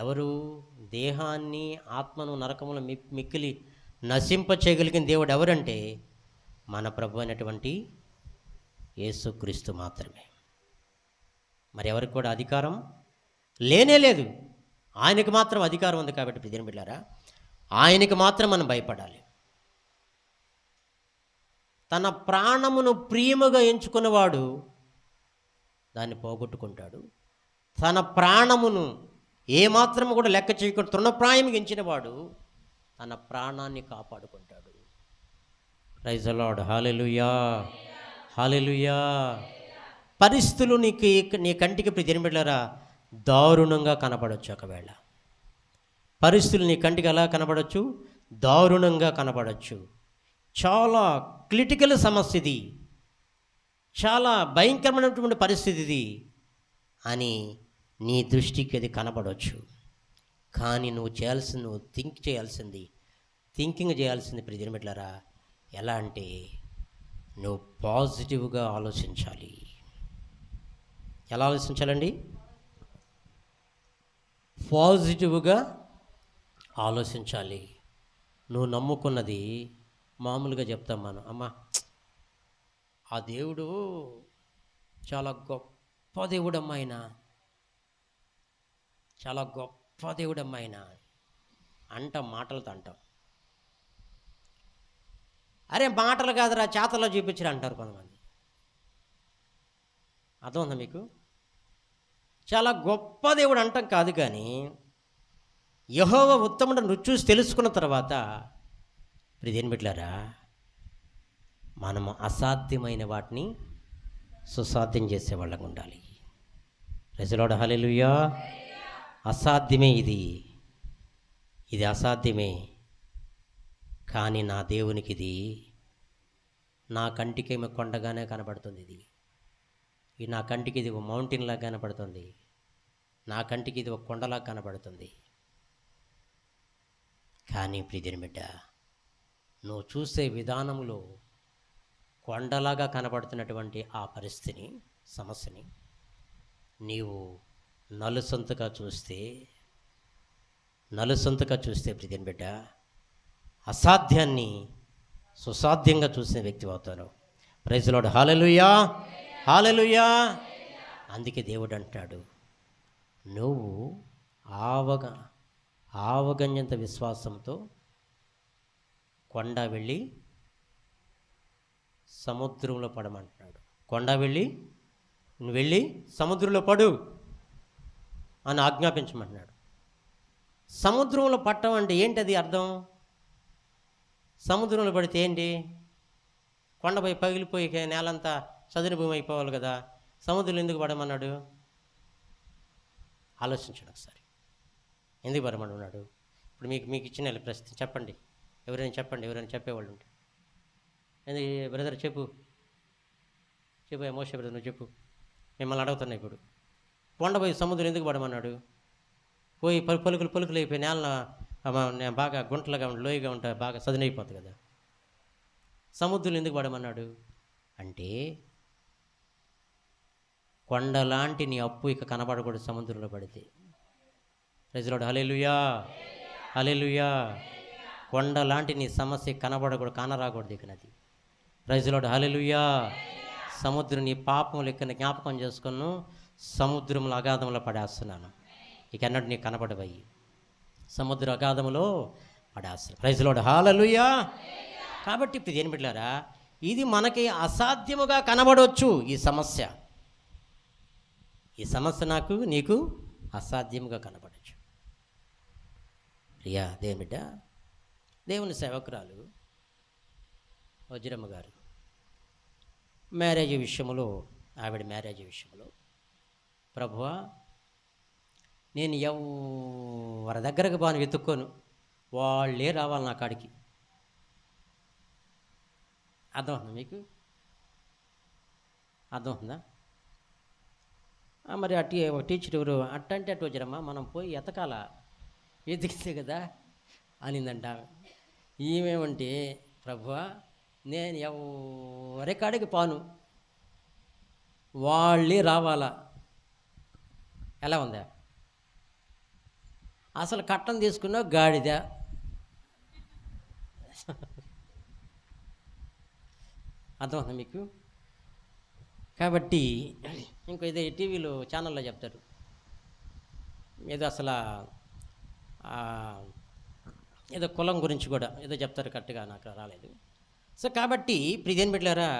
ఎవరు దేహాన్ని ఆత్మను నరకములో మిక్కిలి నశింపచేయగలిగిన దేవుడు ఎవరంటే మన ప్రభు అయినటువంటి యేసుక్రీస్తు మాత్రమే. మరి ఎవరికి కూడా అధికారం లేనే లేదు, ఆయనకి మాత్రం అధికారం ఉంది. కాబట్టి ప్రియమైన బిడ్డలారా, ఆయనకి మాత్రం మనం భయపడాలి. తన ప్రాణమును ప్రియముగా ఎంచుకున్నవాడు దాన్ని పోగొట్టుకుంటాడు. తన ప్రాణమును ఏమాత్రం కూడా లెక్క చేయకుండా తృణప్రాయంగా ఎంచినవాడు తన ప్రాణాన్ని కాపాడుకుంటాడు. Praise the lord. Hallelujah, hallelujah. పరిస్థితులు నీ కంటికి ప్రియమిట్లరా దారుణంగా కనపడవచ్చు. ఒకవేళ పరిస్థితులు నీ కంటికి ఎలా కనపడవచ్చు? దారుణంగా కనబడచ్చు. చాలా క్రిటికల్ సమస్య ఇది, చాలా భయంకరమైనటువంటి పరిస్థితి ఇది అని నీ దృష్టికి అది కనబడవచ్చు. కానీ నువ్వు థింకింగ్ చేయాల్సింది ప్రియమైన బిడ్డలారా, ఎలా అంటే నువ్వు పాజిటివ్గా ఆలోచించాలి. ఎలా ఆలోచించాలండి? పాజిటివ్గా ఆలోచించాలి. నువ్వు నమ్ముకున్నది మామూలుగా చెప్తాం మనం, అమ్మా ఆ దేవుడు చాలా గొప్ప దేవుడమ్మా, ఆయన చాలా గొప్ప దేవుడమ్మా ఆయన అంటాం, మాటలతో అంటాం. అరే మాటలు కాదురా, చేతల్లో చూపించరా అంటారు కొంతమంది. అర్థం మీకు? చాలా గొప్ప దేవుడు అంటాం కాదు, కానీ యెహోవా ఉత్తముడు రుచి చూసి తెలుసుకున్న తర్వాత ప్రియమైన బిడ్డలారా, మనము అసాధ్యమైన వాటిని సుసాధ్యం చేసేవాళ్ళగా ఉండాలి. ప్రైజ్ ది లార్డ్, హల్లెలూయా. అసాధ్యమే ఇది అసాధ్యమే, కానీ నా దేవునికి ఇది నా కంటికేమో కొండగానే కనబడుతుంది. ఇది నా కంటికి ఇది ఒక మౌంటైన్లా కనబడుతుంది, నా కంటికి ఇది ఒక కొండలా కనబడుతుంది. కానీ ప్రియమైన బిడ్డ, నువ్వు చూసే విధానంలో కొండలాగా కనబడుతున్నటువంటి ఆ పరిస్థితిని, సమస్యని నీవు నలుసొంతగా చూస్తే ప్రియమైన బిడ్డ, అసాధ్యాన్ని సుసాధ్యంగా చూసిన వ్యక్తి అవుతాను. ప్రైజ్ ది లార్డ్, హల్లెలూయా, హల్లెలూయా. అందుకే దేవుడు అంటాడు, నువ్వు ఆవగన్యంత విశ్వాసంతో కొండ వెళ్ళి సముద్రంలో పడమంటున్నాడు. కొండ నువ్వు వెళ్ళి సముద్రంలో పడు అని ఆజ్ఞాపించమంటున్నాడు. సముద్రంలో పట్టడం అంటే ఏంటది అర్థం? సముద్రంలో పడితే ఏంటి? కొండపై పగిలిపోయి నేలంతా చదును భూమి అయిపోవాలి కదా, సముద్రంలో ఎందుకు పడమన్నాడు? ఆలోచించండి ఒకసారి, ఎందుకు పడమన్నాడు? ఇప్పుడు మీకు ఇచ్చిన ప్రశ్న చెప్పండి, ఎవరైనా చెప్పేవాళ్ళు ఉంటే. ఎందుకు బ్రదర్ చెప్పు మోషే బ్రదర్, నువ్వు చెప్పు, మిమ్మల్ని అడుగుతున్నా. ఇప్పుడు కొండపోయి సముద్రం ఎందుకు పడమన్నాడు? పోయి పలుకులు అయిపోయి నేల బాగా గుంటలుగా లోయగా ఉంటాయి, బాగా సదునైపోతుంది కదా, సముద్రం ఎందుకు పడమన్నాడు అంటే కొండలాంటి నీ అప్పు ఇక కనబడకూడదు సముద్రంలో పడితే. ప్రైజ్ ది లార్డ్, హల్లెలూయా, హల్లెలూయా. కొండలాంటి నీ సమస్య కనబడకూడదు, కానరాకూడదు ఇక నది. ప్రైజ్ ది లార్డ్, హల్లెలూయా. సముద్రం నీ పాపం లెక్కన జ్ఞాపకం చేసుకున్నాను, సముద్రంలో అగాధంలో పడేస్తున్నాను, ఇక అన్నట్టు నీకు కనబడవయ్యి, సముద్ర అగాధంలో పడేస్తున్నాను. ప్రైజ్ ది లార్డ్, హల్లెలూయా. కాబట్టి ఇప్పుడు ఏం బిడ్డలారా, ఇది మనకి అసాధ్యముగా కనబడవచ్చు. ఈ సమస్య నీకు అసాధ్యముగా కనబడచ్చు. ప్రియా దేవుని బిడ్డ, దేవుని సేవకురాలు వజ్రమ్మ గారు ఆవిడ మ్యారేజ్ విషయంలో, ప్రభువా నేను ఎవరి దగ్గరకు బాను వెతుక్కోను, వాళ్ళే రావాలి నా కాడికి. అర్థమవుతుందా మీకు? అర్థమవుతుందా? మరి ఒక టీచర్ ఎవరు అట్టంటే అటు వచ్చారమ్మా, మనం పోయి ఎతికితే కదా అనిందంట. ఈమెమంటే, ప్రభువా నేను ఎవరి కాడికి పాను, వాళ్ళే రావాలా. ఎలా ఉందా? అసలు కట్టం తీసుకున్నా గాడిద. అర్థమవుతుందా మీకు? కాబట్టి ఇంకో ఇదే టీవీలో ఛానల్లో చెప్తారు, ఏదో అసలు ఏదో కులం గురించి కూడా ఏదో చెప్తారు, కరెక్ట్గా నాకు రాలేదు. సో కాబట్టి ప్రియమైన బిడ్డలారా,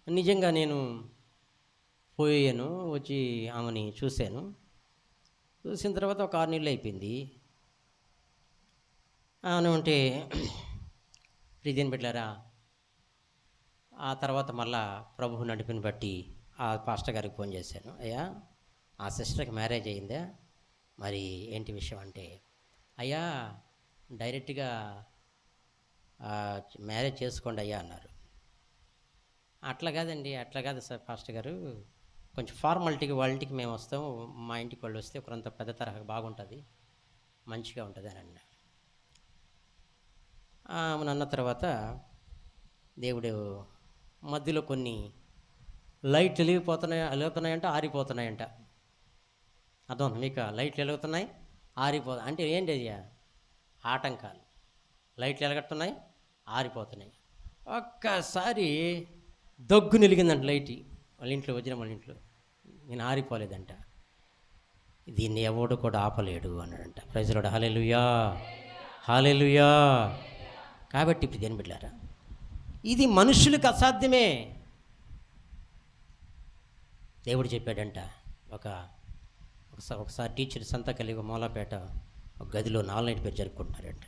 నిజంగా నేను పోయాను, వచ్చి ఆమెని చూసిన తర్వాత ఒక 6 నెలలు అయిపోయింది. ఆమె ఉంటే ప్రియమైన బిడ్డలారా, ఆ తర్వాత మళ్ళా ప్రభు నడిపిని బట్టి ఆ పాస్టర్ గారికి ఫోన్ చేశాను, అయ్యా ఆ సిస్టర్కి మ్యారేజ్ అయిందా, మరి ఏంటి విషయం అంటే, అయ్యా డైరెక్ట్గా మ్యారేజ్ చేసుకోండి అయ్యా అన్నారు. అట్లా కాదండి, అట్లా కాదు సార్ పాస్టర్ గారు, కొంచెం ఫార్మాలిటీకి వాళ్ళ ఇంటికి మేము వస్తాము, మా ఇంటికి వాళ్ళు వస్తే కొంత పెద్ద తరహా బాగుంటుంది, మంచిగా ఉంటుంది అని అన్నా. అన్న తర్వాత దేవుడు మధ్యలో కొన్ని లైట్లు వెలుగుతున్నాయంట, ఆరిపోతున్నాయంట. అర్థం మీకు? లైట్లు వెలుగుతున్నాయి, అంటే ఏంటి అయ్యా? ఆటంకాలు. లైట్లు వెలగట్టున్నాయి, ఆరిపోతున్నాయి. ఒక్కసారి దగ్గు నిలిగిందంట లైట్ వాళ్ళ ఇంట్లో, వజ్రం వాళ్ళ ఇంట్లో. నేను ఆరిపోలేదంట. దీన్ని ఎవడు కూడా ఆపలేడు అన్నాడంట. Praise Lord. Hallelujah, hallelujah. కాబట్టి ఇప్పుడు దేని బిడ్డలారా, ఇది మనుషులకు అసాధ్యమే. దేవుడు చెప్పాడంట. ఒకసారి టీచర్ సంత కలిగి మూలాపేట ఒక గదిలో 4 నైట్ పేరు జరుపుకుంటున్నారంట.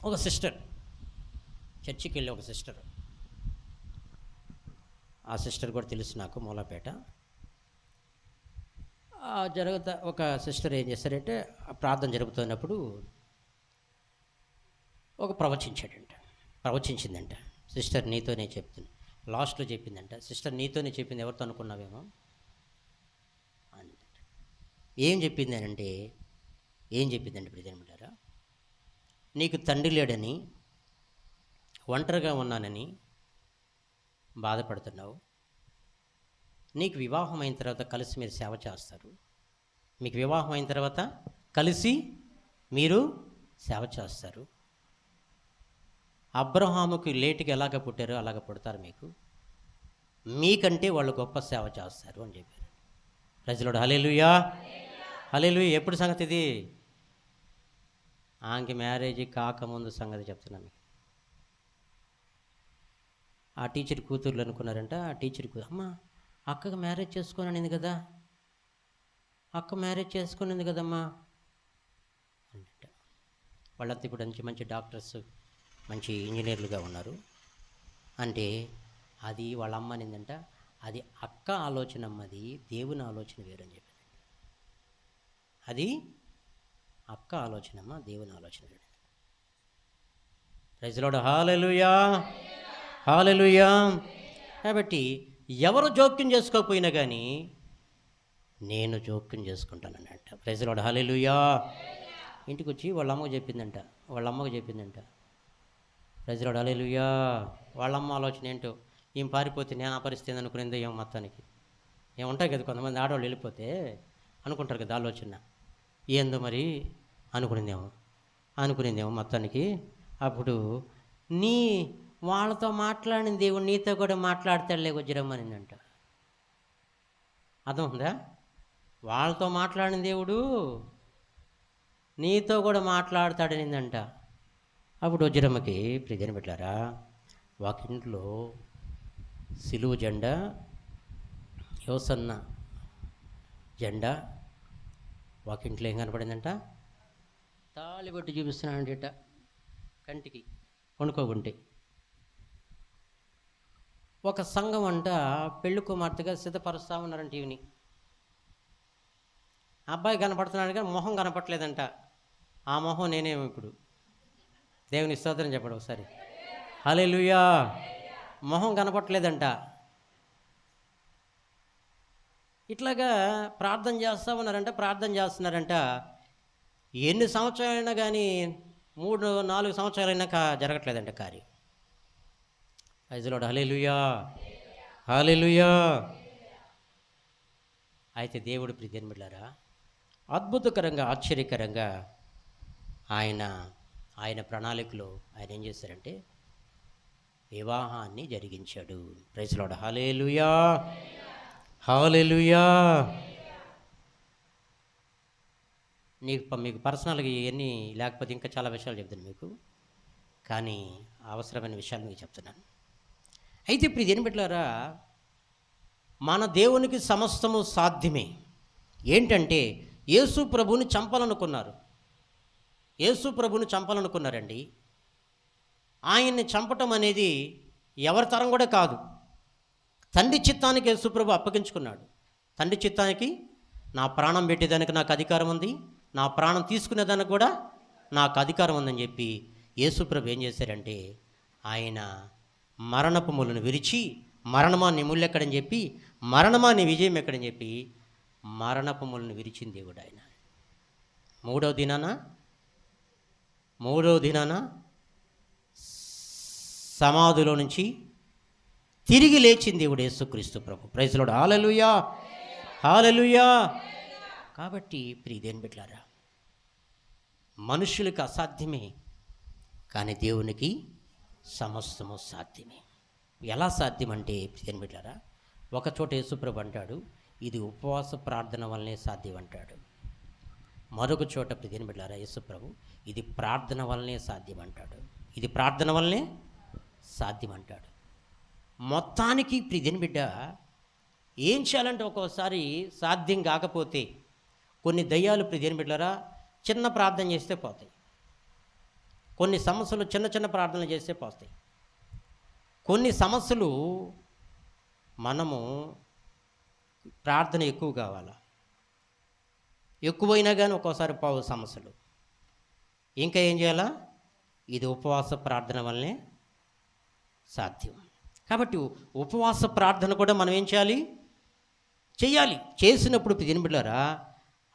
ఒక సిస్టర్ చర్చికి వెళ్ళి, ఒక సిస్టర్, ఆ సిస్టర్ కూడా తెలుసు నాకు, మూలాపేట. ఒక సిస్టర్ ఏం చేస్తారంటే, ప్రార్థన జరుగుతున్నప్పుడు ఒక ప్రవచించిందంట. సిస్టర్ నీతోనే చెప్తుంది, లాస్ట్లో చెప్పిందంట. సిస్టర్ నీతోనే చెప్పింది, ఎవరితో అనుకున్నావేమో అని. ఏం చెప్పిందంటే ఇప్పుడు ఇదేమిటారా, నీకు తండ్రి లేడని, ఒంటరిగా ఉన్నానని బాధపడుతున్నావు. నీకు వివాహం అయిన తర్వాత కలిసి మీరు సేవ చేస్తారు. మీకు వివాహం అయిన తర్వాత కలిసి మీరు సేవ చేస్తారు. అబ్రహాముకి లేటుగా ఎలాగ పుట్టారో అలాగ పుడతారు మీకు. మీకంటే వాళ్ళు గొప్ప సేవ చేస్తారు అని చెప్పారు. Praise Lord. Hallelujah, hallelujah. ఎప్పుడు సంగతి ఇది? ఆమెకి మ్యారేజ్ కాకముందు సంగతి చెప్తున్నా మీకు. ఆ టీచర్ కూతుర్లు అనుకున్నారంట. ఆ టీచర్ అమ్మ అక్కకు మ్యారేజ్ చేసుకునింది కదా, అక్క మ్యారేజ్ చేసుకునింది కదమ్మా అంట. వాళ్ళంతా ఇప్పుడు మంచి డాక్టర్స్, మంచి ఇంజనీర్లుగా ఉన్నారు. అంటే అది వాళ్ళ అమ్మ అనిందంట, అది అక్క ఆలోచన అమ్మది, దేవుని ఆలోచన వేరని చెప్పింది. అది అక్క ఆలోచన అమ్మ, దేవుని ఆలోచన వేరు. Praise Lord. Hallelujah, hallelujah. కాబట్టి ఎవరు జోక్యం చేసుకోకపోయినా కానీ నేను జోక్యం చేసుకుంటానన్నట్ట. Praise Lord. హల్లెలూయా. ఇంటికి వచ్చి వాళ్ళ అమ్మకు చెప్పిందంట. Praise Lord. హల్లెలూయా. వాళ్ళమ్మ ఆలోచన ఏంటో, ఏం పారిపోతే నేను ఆ పరిస్థితి అనుకునేదో ఏమో మొత్తానికి. ఏముంటాయి కదా కొంతమంది ఆడవాళ్ళు వెళ్ళిపోతే అనుకుంటారు కదా ఆలోచన, ఏందో మరి అనుకునేదేమో మొత్తానికి. అప్పుడు వాళ్ళతో మాట్లాడిన దేవుడు నీతో కూడా మాట్లాడతాడులే వజ్రమ్మనిందంట. అర్థం ఉందా? వాళ్ళతో మాట్లాడిన దేవుడు నీతో కూడా మాట్లాడతాడనిందంట. అప్పుడు వజ్రమ్మకి ప్రియని పెట్టారా, వాకింట్లో సిలువ జెండా, యోసన్న జెండా వాకింట్లో ఏం కనపడిందంట? తాళి బట్టి చూపిస్తున్నాడంట కంటికి కొనుక్కోకుంటే. ఒక సంఘం అంట పెళ్లి కుమార్తెగా సిద్ధపరుస్తూ ఉన్నారంట. ఈవిని అబ్బాయి కనపడుతున్నాడు కానీ మొహం కనపట్లేదంట. ఆ మొహం నేనేమో ఇప్పుడు. దేవుని స్తోత్రం చెప్పండి ఒకసారి. హల్లెలూయా. మొహం కనపట్లేదంట. ఇట్లాగా ప్రార్థన చేస్తున్నారంట. ఎన్ని సంవత్సరాలైనా కానీ 3-4 సంవత్సరాలైనా జరగట్లేదంట కార్యం. Praise Lord. Hallelujah, hallelujah. అయితే దేవుడు ప్రియని బిడ్డలారా, అద్భుతకరంగా, ఆశ్చర్యకరంగా ఆయన ప్రణాళికలో ఆయన ఏం చేశారంటే వివాహాన్ని జరిగించాడు. Praise Lord. Hallelujah, hallelujah. మీకు పర్సనల్గా ఇవన్నీ లేకపోతే ఇంకా చాలా విషయాలు చెప్తాను మీకు, కానీ అవసరమైన విషయాలు మీకు చెప్తున్నాను. అయితే ఇప్పుడు ఇది ఏం పెట్టారా, మన దేవునికి సమస్తము సాధ్యమే. ఏంటంటే యేసు ప్రభువుని చంపాలనుకున్నారండి. ఆయన్ని చంపటం అనేది ఎవరి తరం కూడా కాదు. తండ్రి చిత్తానికి యేసు ప్రభు అప్పగించుకున్నాడు. తండ్రి చిత్తానికి నా ప్రాణం పెట్టేదానికి నాకు అధికారం ఉంది, నా ప్రాణం తీసుకునేదానికి కూడా నాకు అధికారం ఉందని చెప్పి యేసుప్రభు ఏం చేశారంటే ఆయన మరణపు ముళ్ళను విరిచి మరణమా నీ ముళ్ళు ఎక్కడని చెప్పి మరణమా నీ విజయం ఎక్కడని చెప్పి మరణపు ముళ్ళను విరిచిన దేవుడు ఆయన. మూడవ దినాన సమాధిలో నుంచి తిరిగి లేచిన దేవుడు యేసుక్రీస్తు ప్రభు. Praise Lord. Hallelujah, hallelujah. కాబట్టి ప్రియదేవుని బిడ్డలారా, మనుషులకు అసాధ్యమే, కానీ దేవునికి సమస్తము సాధ్యమే. ఎలా సాధ్యమంటే ప్రియదేవుని బిడ్డలారా, ఒక చోట యేసుప్రభు అంటాడు ఇది ఉపవాస ప్రార్థన వల్లనే సాధ్యం అంటాడు. మరొక చోట ప్రియదేవుని బిడ్డలారా యేసుప్రభు ఇది ప్రార్థన వల్లనే సాధ్యం అంటాడు. ఇది ప్రార్థన వల్లనే సాధ్యం అంటాడు. మొత్తానికి ప్రియదేవుని బిడ్డ ఏం చేయాలంటే ఒక్కోసారి సాధ్యం కాకపోతే కొన్ని దయ్యాలు ప్రియదేవుని బిడ్డలారా చిన్న ప్రార్థన చేస్తే పోతాయి. కొన్ని సమస్యలు చిన్న చిన్న ప్రార్థనలు చేస్తే పోతాయి. కొన్ని సమస్యలు మనము ప్రార్థన ఎక్కువ కావాలా, ఎక్కువైనా కానీ ఒక్కోసారి పోవు సమస్యలు. ఇంకా ఏం చేయాలా? ఇది ఉపవాస ప్రార్థన వల్లనే సాధ్యం. కాబట్టి ఉపవాస ప్రార్థన కూడా మనం ఏం చేయాలి? చేయాలి. చేసినప్పుడు ప్రియదేవుని బిడ్డలారా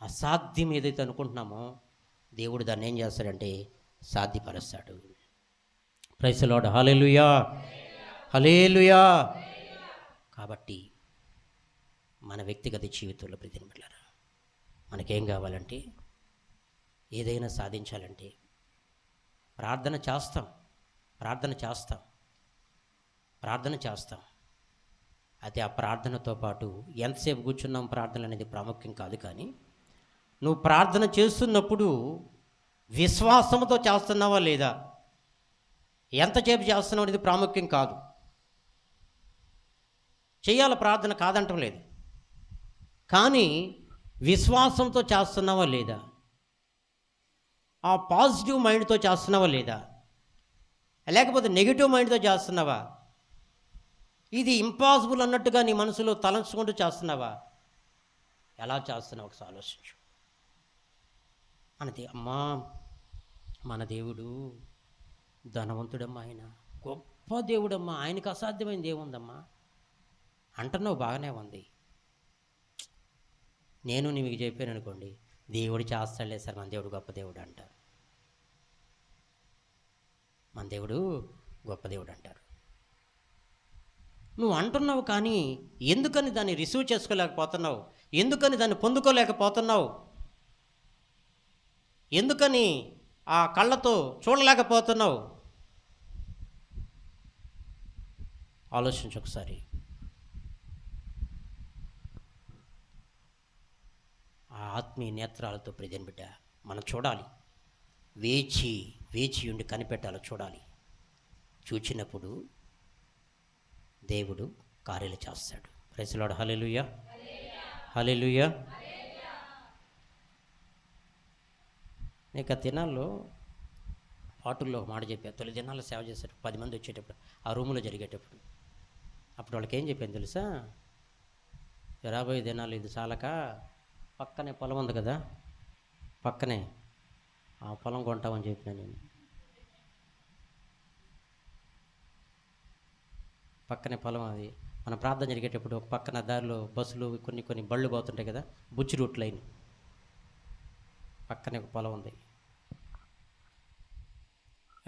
అసాధ్యం ఏదైతే అనుకుంటున్నామో దేవుడు దాన్ని ఏం చేస్తాడంటే సాధ్యపరుస్తాడు. Praise the lord. Hallelujah, hallelujah. కాబట్టి మన వ్యక్తిగత జీవితంలో ప్రియదేవుని బిడ్డలారా మనకేం కావాలంటే ఏదైనా సాధించాలంటే ప్రార్థన చేస్తాం. అయితే ఆ ప్రార్థనతో పాటు ఎంతసేపు కూర్చున్నాం ప్రార్థన అనేది ప్రాముఖ్యం కాదు. కానీ నువ్వు ప్రార్థన చేస్తున్నప్పుడు విశ్వాసంతో చేస్తున్నావా లేదా, ఎంతసేపు చేస్తున్నావు అనేది ప్రాముఖ్యం కాదు. చేయాలి ప్రార్థన, కాదంటం లేదు. కానీ విశ్వాసంతో చేస్తున్నావా లేదా, ఆ పాజిటివ్ మైండ్తో చేస్తున్నావా లేదా, లేకపోతే నెగిటివ్ మైండ్తో చేస్తున్నావా, ఇది ఇంపాసిబుల్ అన్నట్టుగా నీ మనసులో తలంచుకుంటూ చేస్తున్నావా, ఎలా చేస్తున్నావు ఒకసారి ఆలోచించు. అన్నది అమ్మా మన దేవుడు ధనవంతుడమ్మా, ఆయన గొప్ప దేవుడమ్మా, ఆయనకు అసాధ్యమైనది ఏముందమ్మా అంటున్నావు, బాగానే ఉంది. నేను మీకు చెప్పాను అనుకోండి, దేవుడు చేస్తాడులే సార్, మన దేవుడు గొప్ప దేవుడు అంటారు. మన దేవుడు గొప్ప దేవుడు అంటారు. నువ్వు అంటున్నావు, కానీ ఎందుకని దాన్ని రిసీవ్ చేసుకోలేకపోతున్నావు? ఎందుకని దాన్ని పొందుకోలేకపోతున్నావు? ఎందుకని ఆ కళ్ళతో చూడలేకపోతున్నావు? ఆలోచించు ఒకసారి. ఆ ఆత్మీయ నేత్రాలతో ప్రియదేవుని బిడ్డ మనం చూడాలి. వేచి ఉండి కనిపెట్టాలి, చూడాలి. చూచినప్పుడు దేవుడు కార్యాలు చేస్తాడు. Praise the lord. Hallelujah, hallelujah. నేను దినాల్లో పాటల్లో ఒక మాట చెప్పాను. 9 దినాల్లో సేవ చేసేటప్పుడు 10 మంది వచ్చేటప్పుడు ఆ రూములో జరిగేటప్పుడు అప్పుడు వాళ్ళకి ఏం చెప్పాను తెలుసా? 20 దినాలు ఇది చాలక పక్కనే పొలం ఉంది కదా, పక్కనే ఆ పొలం కొంటామని చెప్పిన నేను. పక్కనే పొలం, అది మన ప్రార్థన జరిగేటప్పుడు ఒక పక్కన దారిలో బస్సులు కొన్ని బళ్ళు పోతుంటాయి కదా, బుచ్చి రూట్ లైన్ పక్కనే ఒక పొలం ఉంది.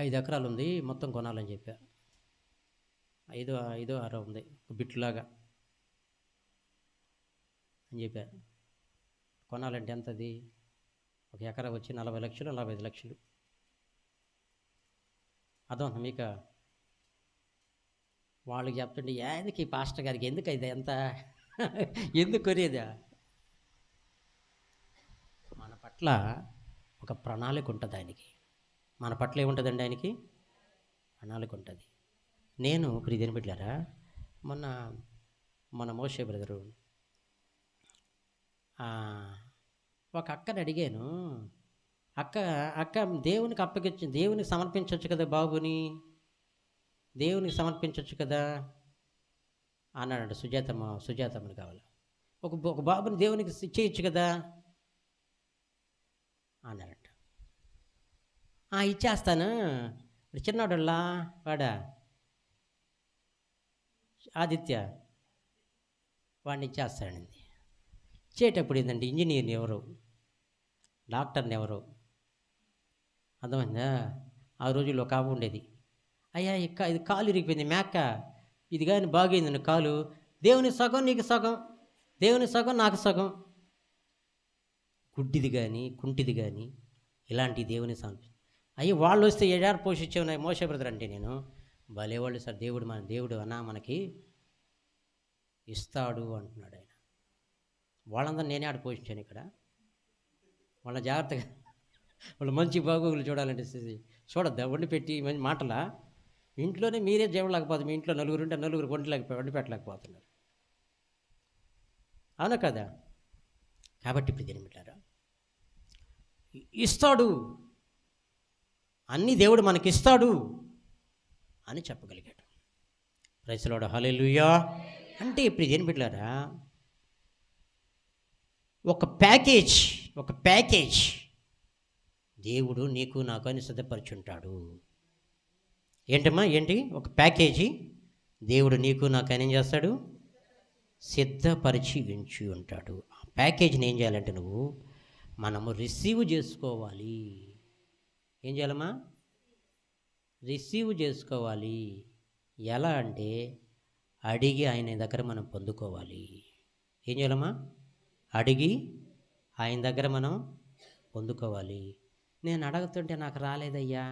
5 ఎకరాలు ఉంది, మొత్తం కొనాలని చెప్పా. 5 6 ఉంది, బిట్లాగా అని చెప్పా. కొనాలంటే ఎంత? అది ఒక ఎకరా వచ్చి 40 లక్షలు 45 లక్షలు. అర్థం మీకు? వాళ్ళకి చెప్తుంటే ఎందుకు ఈ పాస్టర్ గారికి ఎందుకు ఇది ఎంత ఎందుకు కొనేదా? మన పట్ల ఒక ప్రణాళిక ఉంటుంది ఆయనకి. మన పట్ల ఏముంటుందండి ఆయనకి? ప్రణాళిక ఉంటుంది. నేను ప్రియదేవుని బిడ్డలారా మన మోషే బ్రదరు ఒక అక్కని అడిగాను, అక్క దేవునికి దేవునికి సమర్పించవచ్చు కదా బాబుని, దేవునికి సమర్పించవచ్చు కదా అన్నాడంట. సుజాతమ్మని కావాలి, ఒక బాబుని దేవునికి ఇచ్చేయచ్చు కదా అన్నాడంట. ఇచ్చేస్తాను. ఇప్పుడు చిన్నోడల్లా వాడా ఆదిత్య వాడిని ఇచ్చేస్తానండి. ఇచ్చేటప్పుడు ఏంటంటే ఇంజనీర్ని ఎవరు, డాక్టర్ని ఎవరు, అర్థమైందా? ఆ రోజుల్లో ఒక ఆవు ఉండేది. అయ్యా ఇది కాలు ఇరిగిపోయింది మేక, ఇది కానీ బాగైంది కాలు, దేవుని సగం నీకు సగం, దేవుని సగం నాకు సగం. గుడ్డిది కానీ కుంటిది కానీ ఇలాంటి దేవుని సాంప్రదాయం. అయ్యి వాళ్ళు వస్తే ఏడారు పోషించే మోసే బ్రదర్ అంటే నేను భలేవాళ్ళు సార్, దేవుడు అన్నా మనకి ఇస్తాడు అంటున్నాడు ఆయన. వాళ్ళందరూ నేనే ఆడ పోషించాను ఇక్కడ. వాళ్ళ జాగ్రత్తగా వాళ్ళు మంచి బాగోగులు చూడాలంటే చూడద్దా? వండి పెట్టి మంచి మాటలా ఇంట్లోనే మీరే జీవలేకపోతుంది. మీ ఇంట్లో నలుగురు ఉంటే నలుగురు వండి పెట్టలేకపోతున్నారు. అవునా కదా? కాబట్టి ఇప్పుడు దీని పెట్టారా, ఇస్తాడు, అన్నీ దేవుడు మనకిస్తాడు అని చెప్పగలిగాడు. ప్రైజ్ ది లార్డ్, హల్లెలూయా. అంటే ఇప్పుడు ఇదేం పెట్టారా, ఒక ప్యాకేజ్ దేవుడు నీకు నాకు అని సిద్ధపరిచుంటాడు. ఏంటమ్మా ఏంటి? ఒక ప్యాకేజీ దేవుడు నీకు నాకు అని ఏం చేస్తాడు, సిద్ధపరిచి ఉంచి ఉంటాడు. ఆ ప్యాకేజీని ఏం చేయాలంటే మనము రిసీవ్ చేసుకోవాలి. ఏం చేయాలమ్మా? రిసీవ్ చేసుకోవాలి. ఎలా అంటే అడిగి ఆయన దగ్గర మనం పొందుకోవాలి. ఏం చేయాలమ్మా? అడిగి ఆయన దగ్గర మనం పొందుకోవాలి. నేను అడుగుతుంటే నాకు రాలేదయ్యా,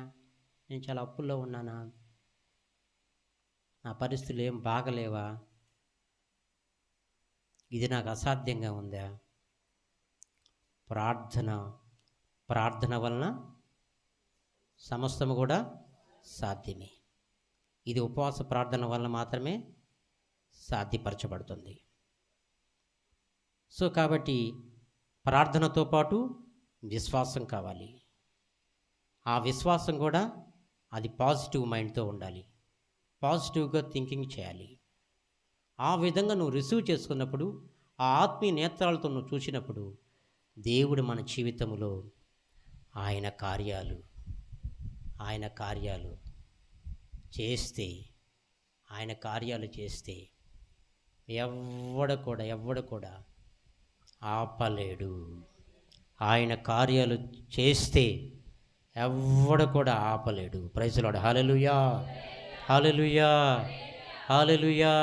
నేను చాలా అప్పుల్లో ఉన్నానా, నా పరిస్థితులు ఏం బాగలేవా, ఇది నాకు అసాధ్యంగా ఉందా? ప్రార్థన వలన సమస్తము కూడా సాధ్యమే. ఇది ఉపవాస ప్రార్థన వలన మాత్రమే సాధ్యపరచబడుతుంది. సో కాబట్టి ప్రార్థనతో పాటు విశ్వాసం కావాలి. ఆ విశ్వాసం కూడా అది పాజిటివ్ మైండ్తో ఉండాలి, పాజిటివ్గా థింకింగ్ చేయాలి. ఆ విధంగా నువ్వు రిసీవ్ చేసుకున్నప్పుడు, ఆ ఆత్మీయ నేత్రాలతో నువ్వు చూసినప్పుడు దేవుడు మన జీవితంలో ఆయన కార్యాలు చేస్తే ఎవ్వడు కూడా ఆపలేడు. ఆయన కార్యాలు చేస్తే ఎవ్వడు కూడా ఆపలేడు. ప్రైజ్ ది లార్డ్, హల్లెలూయా, హల్లెలూయా, హల్లెలూయా.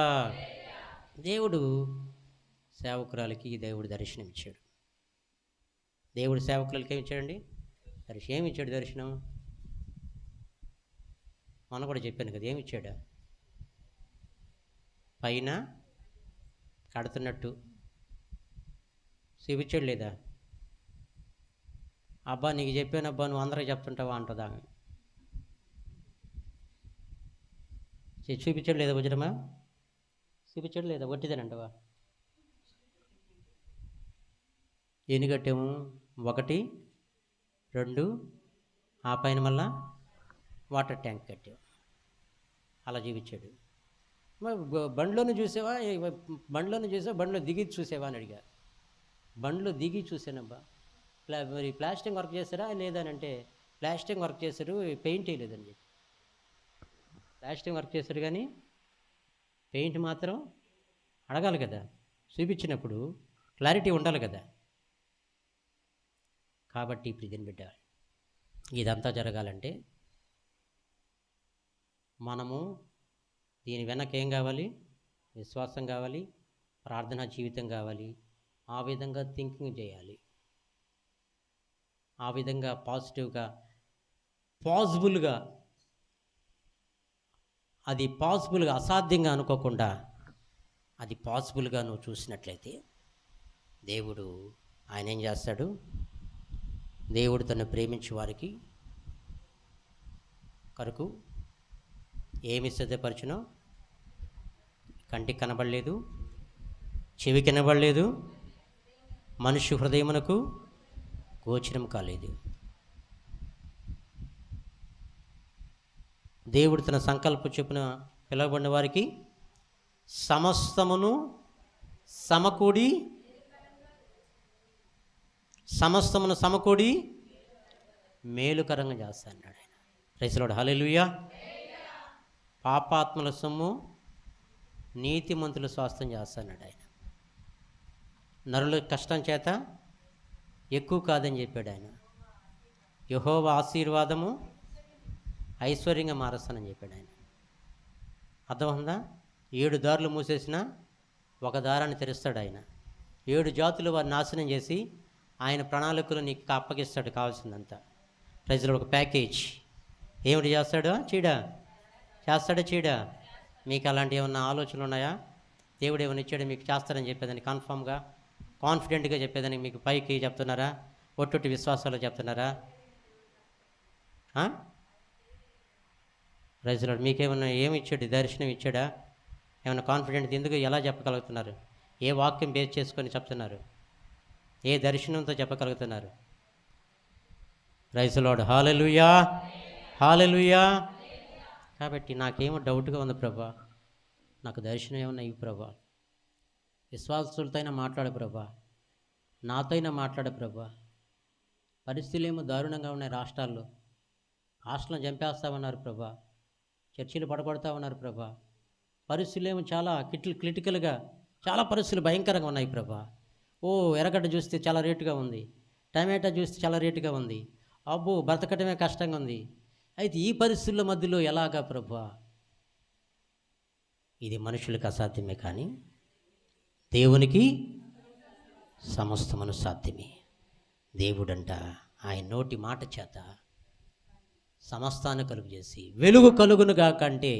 దేవుడు సేవకురాలకి దేవుడు దర్శనం ఇచ్చాడు. దేవుడు సేవకులకి ఏమి ఇచ్చాడండి? ఏమి ఇచ్చాడు దర్శనం? మొన్న కూడా చెప్పాను కదా, ఏమి ఇచ్చాడు? పైన కడుతున్నట్టు చూపించాడు లేదా? అబ్బా నీకు చెప్పానబ్బా, నువ్వు అందరికి చెప్తుంటావా అంటుందా? చూపించాడు లేదా? వజ్రమా చూపించాడు లేదా? వట్టిదేనంటవా? ఎన్ని కట్టాము? 1, 2, ఆ పైన మళ్ళా వాటర్ ట్యాంక్ కట్టాము. అలా చూపించాడు. బండ్లోనే చూసావా, బండ్లో దిగి చూసావా అని అడిగా. బండ్లో దిగి చూసానబ్బా. మరి ప్లాస్టింగ్ వర్క్ చేస్తారా లేదని అంటే, ప్లాస్టింగ్ వర్క్ చేశారు, పెయింట్ వేయలేదని చెప్పి. ప్లాస్టింగ్ వర్క్ చేశారు కానీ పెయింట్ మాత్రం అడగాలి కదా, చూపించినప్పుడు క్లారిటీ ఉండాలి కదా. కాబట్టి ఇప్పుడు దీన్ని బిడ్డ, ఇదంతా జరగాలంటే మనము దీని వెనక ఏం కావాలి? విశ్వాసం కావాలి, ప్రార్థనా జీవితం కావాలి. ఆ విధంగా థింకింగ్ చేయాలి. ఆ విధంగా పాజిటివ్గా, పాజిబుల్గా, అది పాజిబుల్గా, అసాధ్యంగా అనుకోకుండా అది పాజిబుల్గా నువ్వు చూసినట్లయితే దేవుడు ఆయన ఏం చేస్తాడు? దేవుడు తను ప్రేమించే వారికి కొరకు ఏమి సిద్ధపరచునో కంటికి కనబడలేదు, చెవి కనబడలేదు, మనుష్య హృదయమునకు గోచరం కాలేదు. దేవుడు తన సంకల్ప చొప్పున పిలువబడిన వారికి సమస్తమును సమకూడి మేలుకరంగా చేస్తా అన్నాడు ఆయన. Praise the lord. హల్లెలూయా. పాపాత్మల సొమ్ము నీతిమంతుల స్వాస్థ్యం చేస్తాడు ఆయన. నరుల కష్టం చేత ఎక్కువ కాదని చెప్పాడు ఆయన. యెహోవా ఆశీర్వాదము ఐశ్వర్యంగా మారుస్తానని చెప్పాడు ఆయన. అర్థమవుతుందా? 7 దారులు మూసేసిన ఒక దారాన్ని తెరుస్తాడు ఆయన. 7 జాతులు వారు నాశనం చేసి ఆయన ప్రణాళికలు నీకు అప్పగిస్తాడు కావాల్సిందంతా. ప్రజలు ఒక ప్యాకేజ్ ఏమిటి చేస్తాడు? చేస్తాడా చీడా? మీకు అలాంటి ఏమన్నా ఆలోచనలు ఉన్నాయా? దేవుడు ఏమైనా ఇచ్చాడు మీకు చేస్తాడని చెప్పేదాన్ని కన్ఫామ్గా కాన్ఫిడెంట్గా చెప్పేదాన్ని మీకు పైకి చెప్తున్నారా? ఒట్టొట్టి విశ్వాసాలు చెప్తున్నారా? ప్రజలు మీకేమన్నా ఏమి ఇచ్చాడు? దర్శనం ఇచ్చాడా? ఏమైనా కాన్ఫిడెంట్ ఎందుకు ఎలా చెప్పగలుగుతున్నారు? ఏ వాక్యం బేస్ చేసుకొని చెప్తున్నారు? ఏ దర్శనంతో చెప్పగలుగుతున్నారు? Praise the lord. Hallelujah. Hallelujah. కాబట్టి నాకేమో డౌట్గా ఉంది ప్రభా, నాకు దర్శనం ఏమన్నా ఇవి ప్రభా, విశ్వాసులతో అయినా మాట్లాడు ప్రభా, నాతో అయినా మాట్లాడు ప్రభా. పరిస్థితులు ఏమో దారుణంగా ఉన్నాయి రాష్ట్రాల్లో. హాస్టల్ని చంపేస్తామన్నారు ప్రభా, చర్చిలు పడగొడతా ఉన్నారు ప్రభా. పరిస్థితులు ఏమో చాలా క్రిటికల్గా, చాలా పరిస్థితులు భయంకరంగా ఉన్నాయి ప్రభా. ఎర్రగడ్డ చూస్తే చాలా రేటుగా ఉంది, టమాటా చూస్తే చాలా రేటుగా ఉంది, అబ్బో బ్రతకటమే కష్టంగా ఉంది. అయితే ఈ పరిస్థితుల మధ్యలో ఎలాగా ప్రభా? ఇది మనుషులకు అసాధ్యమే, కానీ దేవునికి సమస్తమును సాధ్యమే. దేవుడంట ఆయన నోటి మాట చేత సమస్తాన్ని కలుగు చేసి వెలుగు కలుగునుగా కంటే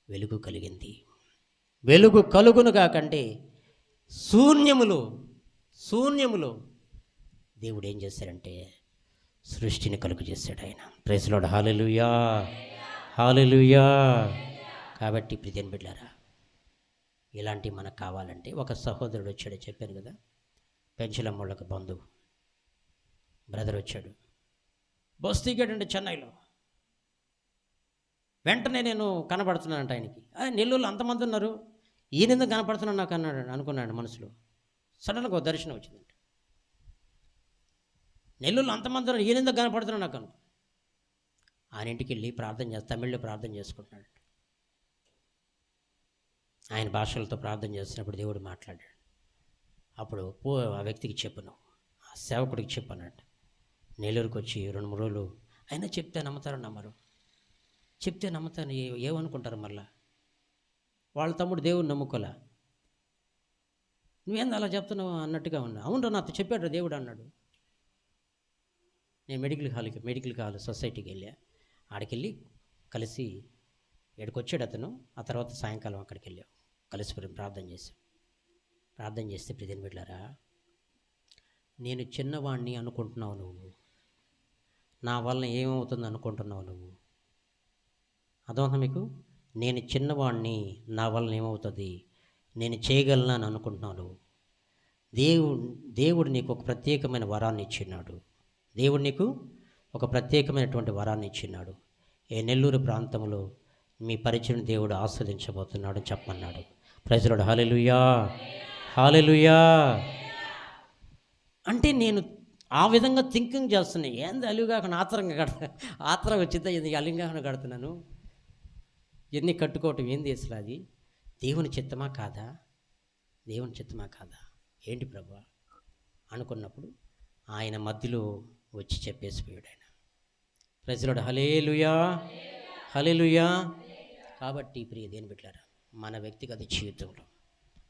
వెలుగు కలిగింది, వెలుగు కలుగునుగా కంటే శూన్యములో దేవుడు ఏం చేశాడంటే సృష్టిని కలుగు చేశాడు ఆయన. Praise the lord. Hallelujah. Hallelujah. కాబట్టి ప్రియమైన బిడ్డలారా, ఇలాంటివి మనకు కావాలంటే ఒక సహోదరుడు వచ్చాడు, చెప్పాను కదా, పెంచలమ్మోళ్ళకు బంధువు బ్రదర్ వచ్చాడు. బస్ దిగాడంటే చెన్నైలో. వెంటనే నేను కనపడుతున్నానంట ఆయనకి. నెల్లూరులో అంతమంది ఉన్నారు, ఈయన ఎందుకు కనపడుతున్నాను నాకు అనుకున్నాడు మనసులో. సడన్గా ఒక దర్శనం వచ్చిందంట. నెల్లూరులో అంతమంది ఉన్నారు, ఈయన ఎందుకు కనపడుతున్నాను నాకు అనుకో. ఆయన ఇంటికి వెళ్ళి తమిళ్లో ప్రార్థన చేసుకుంటున్నాడు. ఆయన భాషలతో ప్రార్థన చేస్తున్నప్పుడు దేవుడు మాట్లాడాడు. అప్పుడు ఆ వ్యక్తికి చెప్పను, ఆ సేవకుడికి చెప్పానంట. నెల్లూరుకి వచ్చి 2-3 రోజులు అయినా చెప్తే నమ్ముతారో నమ్మరు, చెప్తే నమ్ముతాను ఏమనుకుంటారు మళ్ళా. వాళ్ళ తమ్ముడు దేవుడు నమ్ముకోలే, నువ్వేంది అలా చెప్తున్నావు అన్నట్టుగా ఉన్నా. అవును నాతో చెప్పాడు దేవుడు అన్నాడు. నేను మెడికల్ కాలేజ్ సొసైటీకి వెళ్ళా. ఆడికెళ్ళి కలిసి ఇక్కడికి వచ్చాడు అతను. ఆ తర్వాత సాయంకాలం అక్కడికి వెళ్ళాం, కలిసి ప్రార్థన చేస్తే ప్రియమైన బిడ్డలారా, నేను చిన్నవాడిని అనుకుంటున్నావు నువ్వు, నా వల్ల ఏమవుతుంది అనుకుంటున్నావు నువ్వు. అర్థమవుతా మీకు? నేను చిన్నవాడిని, నా వల్ల ఏమవుతుంది, నేను చేయగలను అని అనుకుంటున్నావు నువ్వు. దేవుడు నీకు ఒక ప్రత్యేకమైన వరాన్ని ఇచ్చినాడు. దేవుడు నీకు ఒక ప్రత్యేకమైనటువంటి వరాన్ని ఇచ్చినాడు. నెల్లూరు ప్రాంతంలో మీ పరిచయం దేవుడు ఆస్వాదించబోతున్నాడు చెప్పన్నాడు. Praise the lord. Hallelujah. Hallelujah. అంటే నేను ఆ విధంగా థింకింగ్ చేస్తున్నాను. ఏంది అలిగాక ఆత్రం వచ్చిందా, ఎందుకు అలిగాక కడుతున్నాను, ఎన్ని కట్టుకోవటం ఏంది అసలు, అది దేవుని చిత్తమా కాదా, దేవుని చిత్తమా కాదా, ఏంటి ప్రభా అనుకున్నప్పుడు ఆయన మధ్యలో వచ్చి చెప్పేసిపోయాడు ఆయన. Praise the lord. Hallelujah. Hallelujah. కాబట్టి ప్రియ దేవుని బిడ్డలారా, మన వ్యక్తిగత జీవితంలో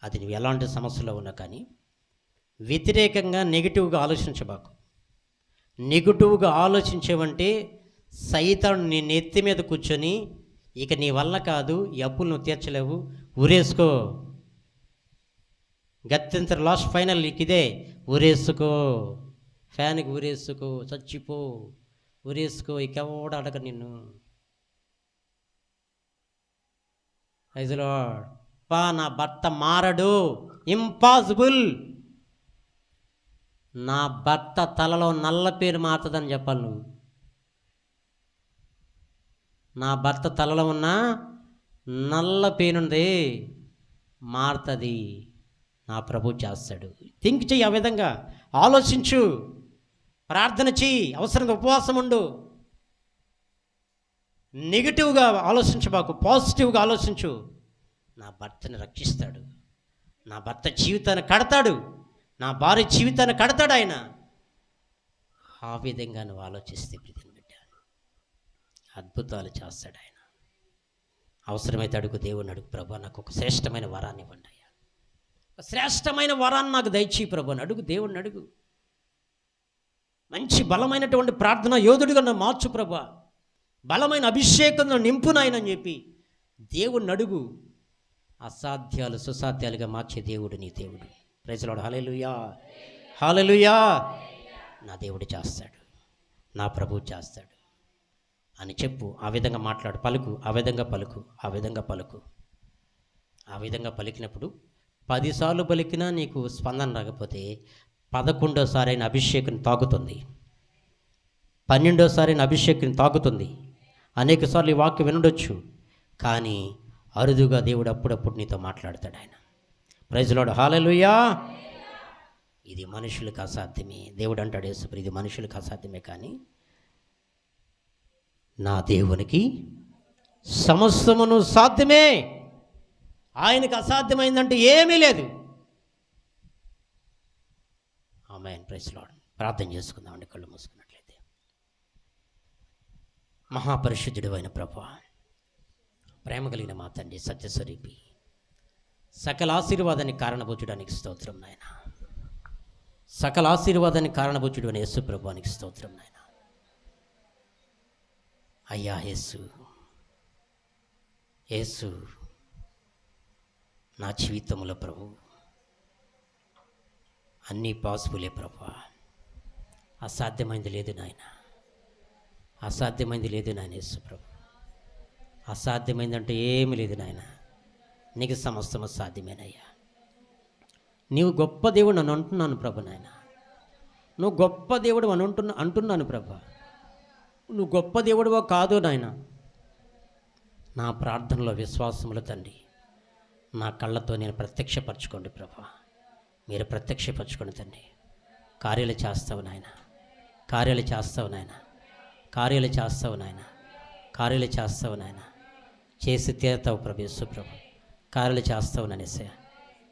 అది నువ్వు ఎలాంటి సమస్యలో ఉన్నా కానీ వ్యతిరేకంగా నెగిటివ్గా ఆలోచించబాకు. నెగిటివ్గా ఆలోచించేవంటే సైతాను నీ నెత్తి మీద కూర్చొని ఇక నీ వల్ల కాదు, ఈ అప్పులు నువ్వు తీర్చలేవు, ఊరేసుకో, గత్యంతర లాస్ట్ ఫైనల్ ఇదే, ఊరేసుకో, ఫ్యాన్కి ఊరేసుకో, చచ్చిపో, ఊరేసుకో, ఇకెవడ అడగ నిన్ను. Praise the lord. నా భర్త మారడు, ఇంపాసిబుల్. నా భర్త తలలో నల్ల పేరు మారుతుందని చెప్పాలి నువ్వు. నా భర్త తలలో ఉన్న నల్ల పేనుంది మారుతుంది, నా ప్రభు చేస్తాడు. థింక్ చెయ్యి, ఆ విధంగా ఆలోచించు. ప్రార్థన చెయ్యి, అవసరంగా ఉపవాసం ఉండు. నెగిటివ్గా ఆలోచించబాకు, పాజిటివ్గా ఆలోచించు. నా భర్తని రక్షిస్తాడు, నా భర్త జీవితాన్ని కడతాడు, నా భార్య జీవితాన్ని కడతాడు ఆయన. ఆ విధంగా నువ్వు ఆలోచిస్తే బిడ్డ అద్భుతాలు చేస్తాడు ఆయన. అవసరమైతే అడుగు, దేవుని అడుగు, ప్రభా నాకు ఒక శ్రేష్టమైన వరాన్ని ఇవ్వండి అయ్యా, శ్రేష్టమైన వరాన్ని నాకు దయచేయి ప్రభు అని అడుగు, దేవుణ్ణి అడుగు. మంచి బలమైనటువంటి ప్రార్థన యోధుడిగా నన్ను మార్చు ప్రభా, బలమైన అభిషేకం నింపు నాయనని చెప్పి దేవుణ్ణి అడుగు. అసాధ్యాలు సుసాధ్యాలుగా మార్చే దేవుడు నీ దేవుడు. Praise the lord. Hallelujah, hallelujah. నా దేవుడు చేస్తాడు, నా ప్రభువు చేస్తాడు అని చెప్పు. ఆ విధంగా మాట్లాడు, పలుకు, ఆ విధంగా పలుకు, ఆ విధంగా పలుకు. ఆ విధంగా పలికినప్పుడు 10 సార్లు పలికినా నీకు స్పందన రాకపోతే 11వ అయిన అభిషేకం తాగుతుంది, 12వ అయిన అభిషేకం తాగుతుంది. అనేక సార్లు ఈ వాక్యం వినడొచ్చు, కానీ అరుదుగా దేవుడు అప్పుడప్పుడు నీతో మాట్లాడతాడు ఆయన. Praise the lord. హల్లెలూయా. ఇది మనుషులకు అసాధ్యమే. దేవుడు అంటాడు, యేసు ఇది మనుషులకు అసాధ్యమే, కానీ నా దేవునికి సమస్తమును సాధ్యమే. ఆయనకు అసాధ్యమైందంటే ఏమీ లేదు. ఆమేన్. Praise the lord. ప్రార్థన చేసుకుందామండి కళ్ళు మూసుకున్నట్లయితే. మహాపరిశుద్ధుడు అయిన ప్రభువా, ప్రేమ కలిగిన మా తండ్రి, సత్యస్వరూపి, సకల ఆశీర్వాదానికి కారణభూతుడానికి స్తోత్రం నాయన. సకల ఆశీర్వాదానికి కారణభూతుడు అని యేసు ప్రభువానికి స్తోత్రం నాయన. అయ్యా యేసు, యేసు నా జీవితంలో ప్రభు అన్నీ పాసిబులే ప్రభు. అసాధ్యమైంది లేదు నాయన, అసాధ్యమైంది లేదు నాయన. యేసు ప్రభు, అసాధ్యమైందంటే ఏమీ లేదు నాయన. నీకు సమస్తము సాధ్యమేనయ్యా. నీవు గొప్ప దేవుడు అని అంటున్నాను ప్రభు నాయన. నువ్వు గొప్ప దేవుడు అని అంటున్నాను ప్రభు. నువ్వు గొప్ప దేవుడువో కాదు నాయన. నా ప్రార్థనలో విశ్వాసములు తండ్రి, నా కళ్ళతో నేను ప్రత్యక్షపరచుకోండి ప్రభు. మీరు ప్రత్యక్షపరచుకోండి తండ్రి. కార్యాలు చేస్తావు నాయన, కార్యాలు చేస్తావు నాయన, కార్యాలు చేస్తావు నాయన, కార్యాలు చేస్తావు నాయన. చేసి తీరుతావు ప్రభు యేసు ప్రభు. కార్యాలు చేస్తావు ననేసే,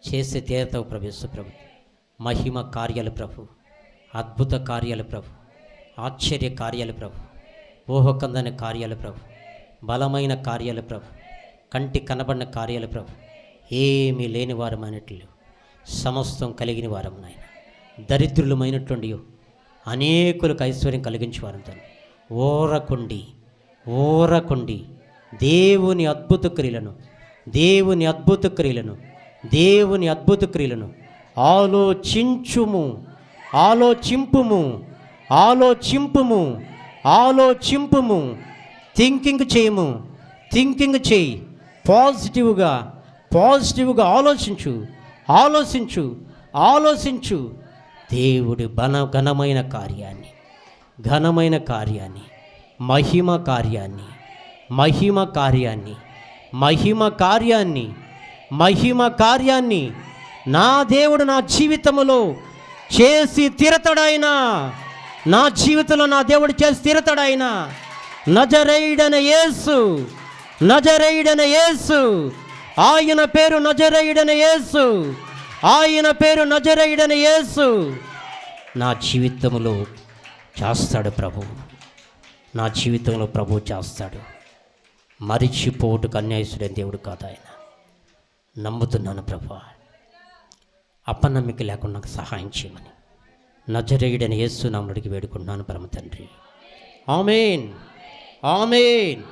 చేసి తీరుతావు ప్రభు యేసు ప్రభు. మహిమ కార్యాలు ప్రభు, అద్భుత కార్యాలు ప్రభు, ఆశ్చర్య కార్యాలు ప్రభు, ఊహకందని కార్యాలు ప్రభు, బలమైన కార్యాలు ప్రభు, కంటి కనబడిన కార్యాలు ప్రభు. ఏమీ లేని వారమైనట్లు సమస్తం కలిగిన వారం నాయన. దరిద్రులమైనటువంటి అనేకులకు ఐశ్వర్యం కలిగించే వారం తండ్రి. ఓరకుండి ఓరకుండి దేవుని అద్భుత క్రియలను, దేవుని అద్భుత క్రియలను, దేవుని అద్భుత క్రియలను ఆలోచించుము, ఆలోచింపుము, ఆలోచింపుము, ఆలోచింపుము. థింకింగ్ చేయము, థింకింగ్ చేయి. పాజిటివ్గా పాజిటివ్గా ఆలోచించు, ఆలోచించు, ఆలోచించు. దేవుడి ఘనమైన కార్యాన్ని, ఘనమైన కార్యాన్ని, మహిమ కార్యాన్ని, మహిమ కార్యాన్ని, మహిమ కార్యాన్ని, మహిమ కార్యాన్ని నా దేవుడు నా జీవితంలో చేసి తీరతాడాయన. నా జీవితంలో నా దేవుడు చేసి తీరతాడాయన. నజరేయుడైన యేసు, నజరేయుడైన యేసు, ఆయన పేరు నజరేయుడైన యేసు, ఆయన పేరు నజరేయుడైన యేసు నా జీవితంలో చేస్తాడు ప్రభు. నా జీవితంలో ప్రభు చేస్తాడు. మరిచిపోటుకు అన్యాయస్తుడైన దేవుడు కాదు ఆయన. నమ్ముతున్నాను ప్రభు. అపనమ్మిక లేకుండా నాకు సహాయం చేయమని నజరేయుడైన యేసు నామమున వేడుకుంటున్నాను పరమ తండ్రి. ఆమేన్, ఆమేన్.